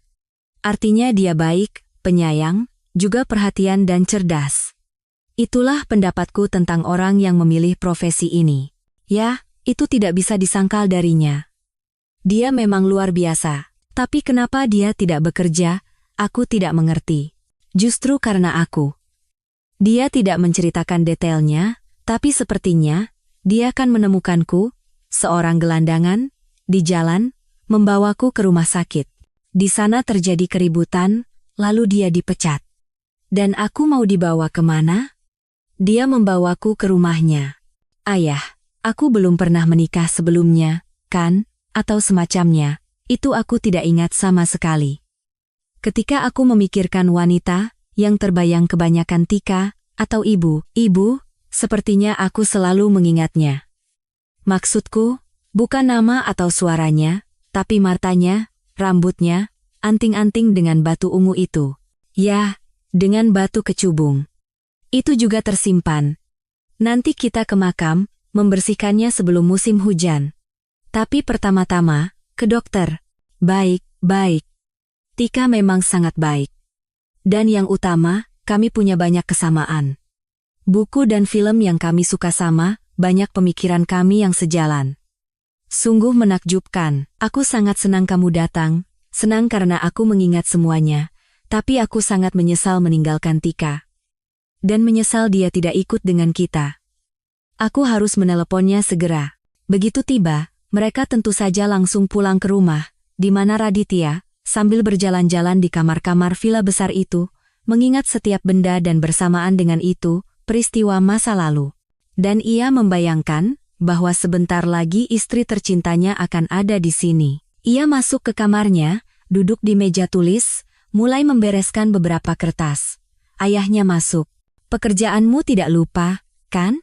Artinya dia baik, penyayang, juga perhatian dan cerdas. Itulah pendapatku tentang orang yang memilih profesi ini. Ya, itu tidak bisa disangkal darinya. Dia memang luar biasa. Tapi kenapa dia tidak bekerja? Aku tidak mengerti. Justru karena aku. Dia tidak menceritakan detailnya, tapi sepertinya dia akan menemukanku, seorang gelandangan, di jalan, membawaku ke rumah sakit. Di sana terjadi keributan, lalu dia dipecat. Dan aku mau dibawa kemana? Dia membawaku ke rumahnya. Ayah, aku belum pernah menikah sebelumnya, kan? Atau semacamnya. Itu aku tidak ingat sama sekali. Ketika aku memikirkan wanita, yang terbayang kebanyakan Tika, atau ibu, sepertinya aku selalu mengingatnya. Maksudku, bukan nama atau suaranya, tapi matanya, rambutnya, anting-anting dengan batu ungu itu. Ya, dengan batu kecubung. Itu juga tersimpan. Nanti kita ke makam, membersihkannya sebelum musim hujan. Tapi pertama-tama, ke dokter. Baik. Tika memang sangat baik. Dan yang utama, kami punya banyak kesamaan. Buku dan film yang kami suka sama, banyak pemikiran kami yang sejalan. Sungguh menakjubkan. Aku sangat senang kamu datang, senang karena aku mengingat semuanya, tapi aku sangat menyesal meninggalkan Tika. Dan menyesal dia tidak ikut dengan kita. Aku harus meneleponnya segera. Begitu tiba, mereka tentu saja langsung pulang ke rumah, di mana Raditya, sambil berjalan-jalan di kamar-kamar villa besar itu, mengingat setiap benda dan bersamaan dengan itu, peristiwa masa lalu. Dan ia membayangkan bahwa sebentar lagi istri tercintanya akan ada di sini. Ia masuk ke kamarnya, duduk di meja tulis, mulai membereskan beberapa kertas. Ayahnya masuk. Pekerjaanmu tidak lupa, kan?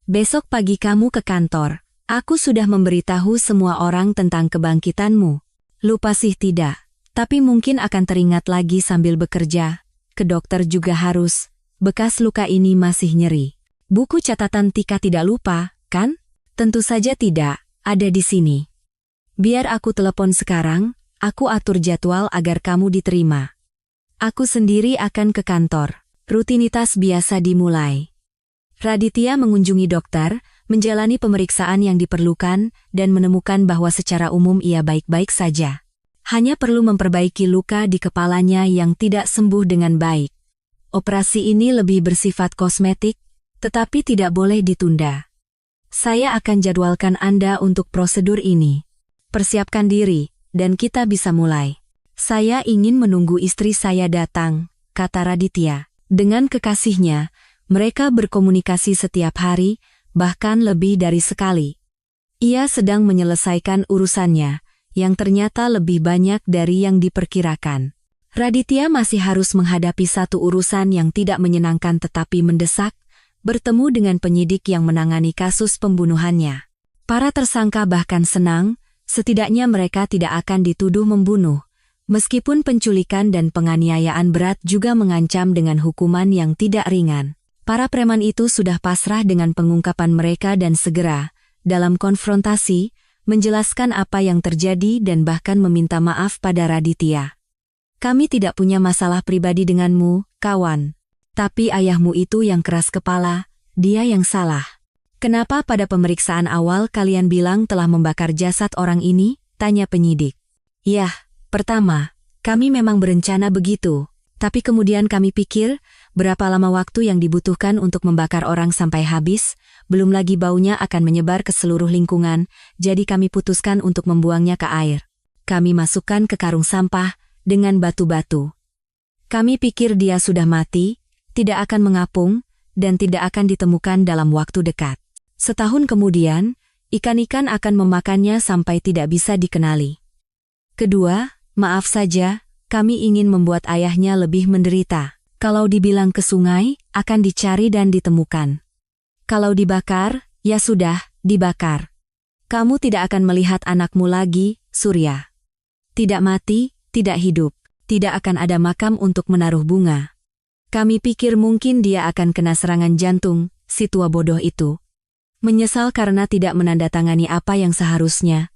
Besok pagi kamu ke kantor. Aku sudah memberitahu semua orang tentang kebangkitanmu. Lupa sih tidak, tapi mungkin akan teringat lagi sambil bekerja. Ke dokter juga harus. Bekas luka ini masih nyeri. Buku catatan Tika tidak lupa, kan? Tentu saja tidak, ada di sini. Biar aku telepon sekarang, aku atur jadwal agar kamu diterima. Aku sendiri akan ke kantor. Rutinitas biasa dimulai. Raditya mengunjungi dokter, menjalani pemeriksaan yang diperlukan, dan menemukan bahwa secara umum ia baik-baik saja. Hanya perlu memperbaiki luka di kepalanya yang tidak sembuh dengan baik. Operasi ini lebih bersifat kosmetik, tetapi tidak boleh ditunda. Saya akan jadwalkan Anda untuk prosedur ini. Persiapkan diri, dan kita bisa mulai. Saya ingin menunggu istri saya datang, kata Raditya. Dengan kekasihnya, mereka berkomunikasi setiap hari, bahkan lebih dari sekali. Ia sedang menyelesaikan urusannya, yang ternyata lebih banyak dari yang diperkirakan. Raditya masih harus menghadapi satu urusan yang tidak menyenangkan tetapi mendesak, bertemu dengan penyidik yang menangani kasus pembunuhannya. Para tersangka bahkan senang, setidaknya mereka tidak akan dituduh membunuh. Meskipun penculikan dan penganiayaan berat juga mengancam dengan hukuman yang tidak ringan. Para preman itu sudah pasrah dengan pengungkapan mereka dan segera, dalam konfrontasi, menjelaskan apa yang terjadi dan bahkan meminta maaf pada Raditya. Kami tidak punya masalah pribadi denganmu, kawan. Tapi ayahmu itu yang keras kepala, dia yang salah. Kenapa pada pemeriksaan awal kalian bilang telah membakar jasad orang ini? Tanya penyidik. Yah. Pertama, kami memang berencana begitu, tapi kemudian kami pikir, berapa lama waktu yang dibutuhkan untuk membakar orang sampai habis, belum lagi baunya akan menyebar ke seluruh lingkungan, jadi kami putuskan untuk membuangnya ke air. Kami masukkan ke karung sampah, dengan batu-batu. Kami pikir dia sudah mati, tidak akan mengapung, dan tidak akan ditemukan dalam waktu dekat. Setahun kemudian, ikan-ikan akan memakannya sampai tidak bisa dikenali. Kedua, maaf saja, kami ingin membuat ayahnya lebih menderita. Kalau dibilang ke sungai, akan dicari dan ditemukan. Kalau dibakar, ya sudah, dibakar. Kamu tidak akan melihat anakmu lagi, Surya. Tidak mati, tidak hidup. tidak akan ada makam untuk menaruh bunga. Kami pikir mungkin dia akan kena serangan jantung, si tua bodoh itu. Menyesal karena tidak menandatangani apa yang seharusnya.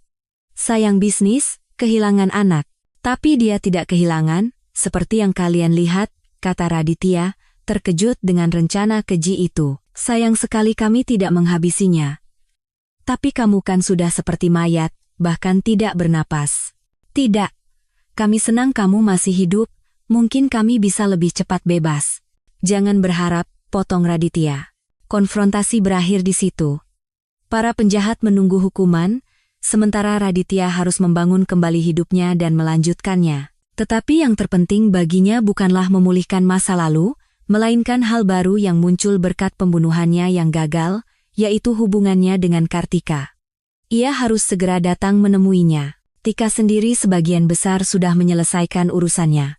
Sayang bisnis, kehilangan anak. Tapi dia tidak kehilangan, seperti yang kalian lihat, kata Raditya, terkejut dengan rencana keji itu. Sayang sekali kami tidak menghabisinya. Tapi kamu kan sudah seperti mayat, bahkan tidak bernapas. Tidak. Kami senang kamu masih hidup, mungkin kami bisa lebih cepat bebas. Jangan berharap, potong Raditya. Konfrontasi berakhir di situ. Para penjahat menunggu hukuman, sementara Raditya harus membangun kembali hidupnya dan melanjutkannya. Tetapi yang terpenting baginya bukanlah memulihkan masa lalu, melainkan hal baru yang muncul berkat pembunuhannya yang gagal, yaitu hubungannya dengan Kartika. Ia harus segera datang menemuinya. Tika sendiri sebagian besar sudah menyelesaikan urusannya.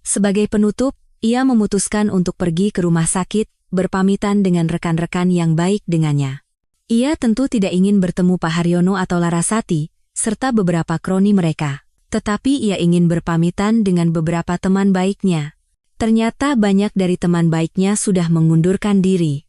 Sebagai penutup, ia memutuskan untuk pergi ke rumah sakit, berpamitan dengan rekan-rekan yang baik dengannya. Ia tentu tidak ingin bertemu Pak Haryono atau Larasati, serta beberapa kroni mereka. Tetapi ia ingin berpamitan dengan beberapa teman baiknya. Ternyata banyak dari teman baiknya sudah mengundurkan diri.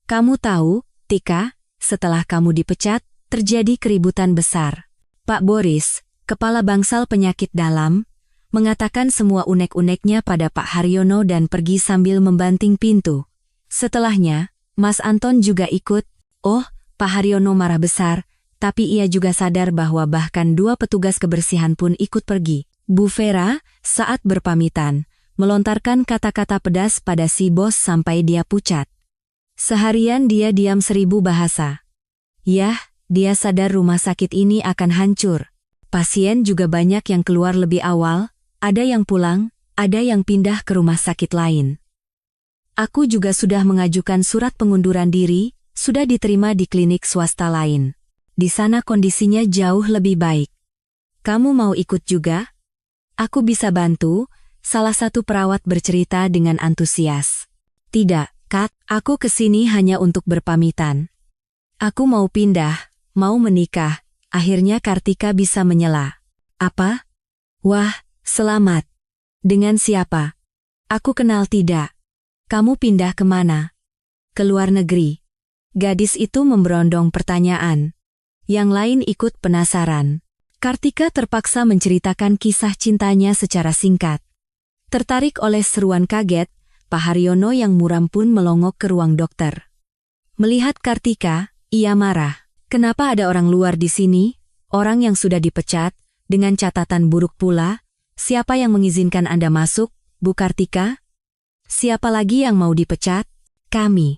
Kamu tahu, Tika, setelah kamu dipecat, terjadi keributan besar. Pak Boris, kepala bangsal penyakit dalam, mengatakan semua unek-uneknya pada Pak Haryono dan pergi sambil membanting pintu. Setelahnya, Mas Anton juga ikut. Oh, Pak Haryono marah besar, tapi ia juga sadar bahwa bahkan 2 petugas kebersihan pun ikut pergi. Bu Vera, saat berpamitan, melontarkan kata-kata pedas pada si bos sampai dia pucat. Seharian dia diam 1000 bahasa. Yah, dia sadar rumah sakit ini akan hancur. Pasien juga banyak yang keluar lebih awal, ada yang pulang, ada yang pindah ke rumah sakit lain. Aku juga sudah mengajukan surat pengunduran diri, sudah diterima di klinik swasta lain. Di sana kondisinya jauh lebih baik. Kamu mau ikut juga? Aku bisa bantu, salah satu perawat bercerita dengan antusias. Tidak, Kak, aku kesini hanya untuk berpamitan. Aku mau pindah. Mau menikah, akhirnya Kartika bisa menyela. Apa? Wah, selamat. Dengan siapa? Aku kenal tidak. Kamu pindah kemana? Ke luar negeri. Gadis itu memberondong pertanyaan. Yang lain ikut penasaran. Kartika terpaksa menceritakan kisah cintanya secara singkat. Tertarik oleh seruan kaget, Pak Haryono yang muram pun melongok ke ruang dokter. Melihat Kartika, ia marah. Kenapa ada orang luar di sini? Orang yang sudah dipecat, dengan catatan buruk pula. Siapa yang mengizinkan Anda masuk, Bu Kartika? Siapa lagi yang mau dipecat? Kami.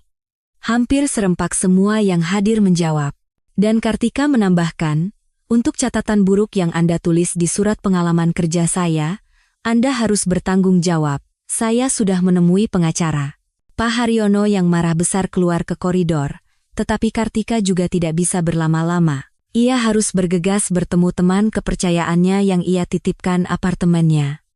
Hampir serempak semua yang hadir menjawab. Dan Kartika menambahkan, untuk catatan buruk yang Anda tulis di surat pengalaman kerja saya, Anda harus bertanggung jawab. Saya sudah menemui pengacara. Pak Haryono yang marah besar keluar ke koridor. Tetapi Kartika juga tidak bisa berlama-lama. Ia harus bergegas bertemu teman kepercayaannya yang ia titipkan apartemennya.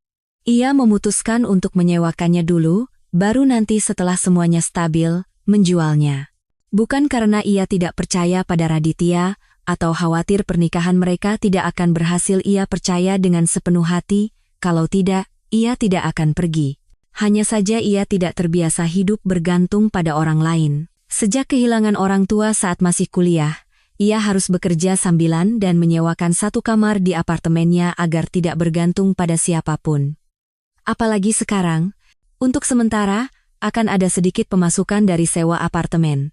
Ia memutuskan untuk menyewakannya dulu, baru nanti setelah semuanya stabil, menjualnya. Bukan karena ia tidak percaya pada Raditya, atau khawatir pernikahan mereka tidak akan berhasil. Ia percaya dengan sepenuh hati, kalau tidak, ia tidak akan pergi. Hanya saja ia tidak terbiasa hidup bergantung pada orang lain. Sejak kehilangan orang tua saat masih kuliah, ia harus bekerja sambilan dan menyewakan 1 kamar di apartemennya agar tidak bergantung pada siapapun. Apalagi sekarang, untuk sementara, akan ada sedikit pemasukan dari sewa apartemen.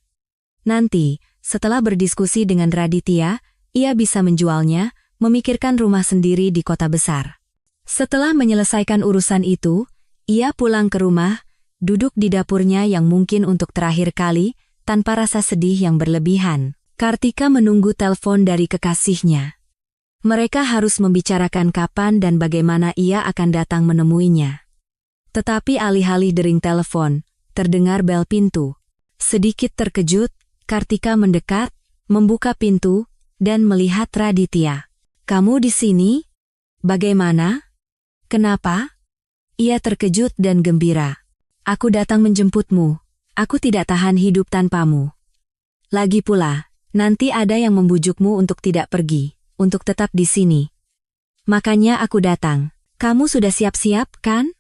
Nanti, setelah berdiskusi dengan Raditya, ia bisa menjualnya, memikirkan rumah sendiri di kota besar. Setelah menyelesaikan urusan itu, ia pulang ke rumah, duduk di dapurnya yang mungkin untuk terakhir kali, tanpa rasa sedih yang berlebihan. Kartika menunggu telepon dari kekasihnya. Mereka harus membicarakan kapan dan bagaimana ia akan datang menemuinya. Tetapi alih-alih dering telepon, terdengar bel pintu. Sedikit terkejut, Kartika mendekat, membuka pintu, dan melihat Raditya. Kamu di sini? Bagaimana? Kenapa? Ia terkejut dan gembira. Aku datang menjemputmu. Aku tidak tahan hidup tanpamu. Lagi pula, nanti ada yang membujukmu untuk tidak pergi, untuk tetap di sini. Makanya aku datang. Kamu sudah siap-siap, kan?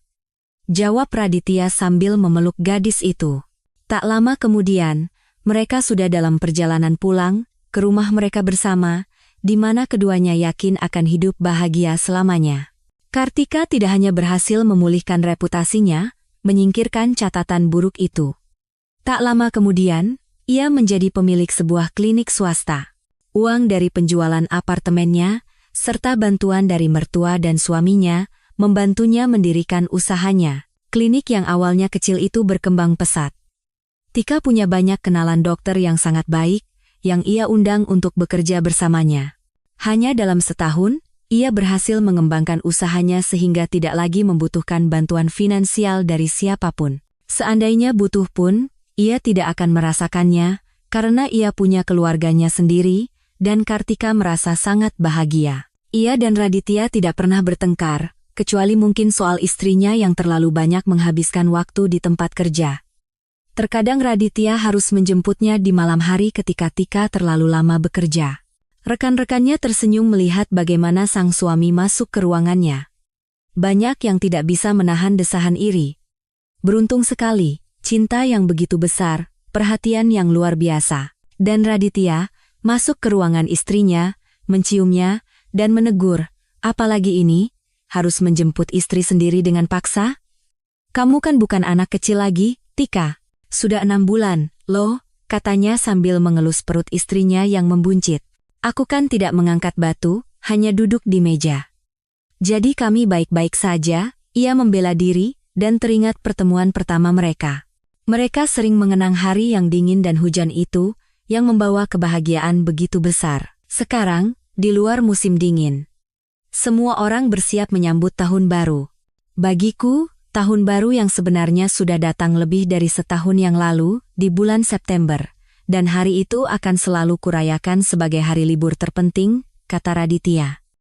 Jawab Raditya sambil memeluk gadis itu. Tak lama kemudian, mereka sudah dalam perjalanan pulang ke rumah mereka bersama, di mana keduanya yakin akan hidup bahagia selamanya. Kartika tidak hanya berhasil memulihkan reputasinya, menyingkirkan catatan buruk itu. Tak lama kemudian, ia menjadi pemilik sebuah klinik swasta. Uang dari penjualan apartemennya, serta bantuan dari mertua dan suaminya, membantunya mendirikan usahanya. Klinik yang awalnya kecil itu berkembang pesat. Tika punya banyak kenalan dokter yang sangat baik, yang ia undang untuk bekerja bersamanya. Hanya dalam setahun, ia berhasil mengembangkan usahanya sehingga tidak lagi membutuhkan bantuan finansial dari siapapun. Seandainya butuh pun, ia tidak akan merasakannya, karena ia punya keluarganya sendiri, dan Kartika merasa sangat bahagia. Ia dan Raditya tidak pernah bertengkar, kecuali mungkin soal istrinya yang terlalu banyak menghabiskan waktu di tempat kerja. Terkadang Raditya harus menjemputnya di malam hari ketika Tika terlalu lama bekerja. Rekan-rekannya tersenyum melihat bagaimana sang suami masuk ke ruangannya. Banyak yang tidak bisa menahan desahan iri. Beruntung sekali, cinta yang begitu besar, perhatian yang luar biasa. Dan Raditya masuk ke ruangan istrinya, menciumnya, dan menegur, apalagi ini, harus menjemput istri sendiri dengan paksa? Kamu kan bukan anak kecil lagi, Tika. Sudah 6 bulan, loh, katanya sambil mengelus perut istrinya yang membuncit. Aku kan tidak mengangkat batu, hanya duduk di meja. Jadi kami baik-baik saja, ia membela diri, dan teringat pertemuan pertama mereka. Mereka sering mengenang hari yang dingin dan hujan itu, yang membawa kebahagiaan begitu besar. Sekarang, di luar musim dingin, semua orang bersiap menyambut tahun baru. Bagiku, tahun baru yang sebenarnya sudah datang lebih dari setahun yang lalu, di bulan September, dan hari itu akan selalu kurayakan sebagai hari libur terpenting, kata Raditya.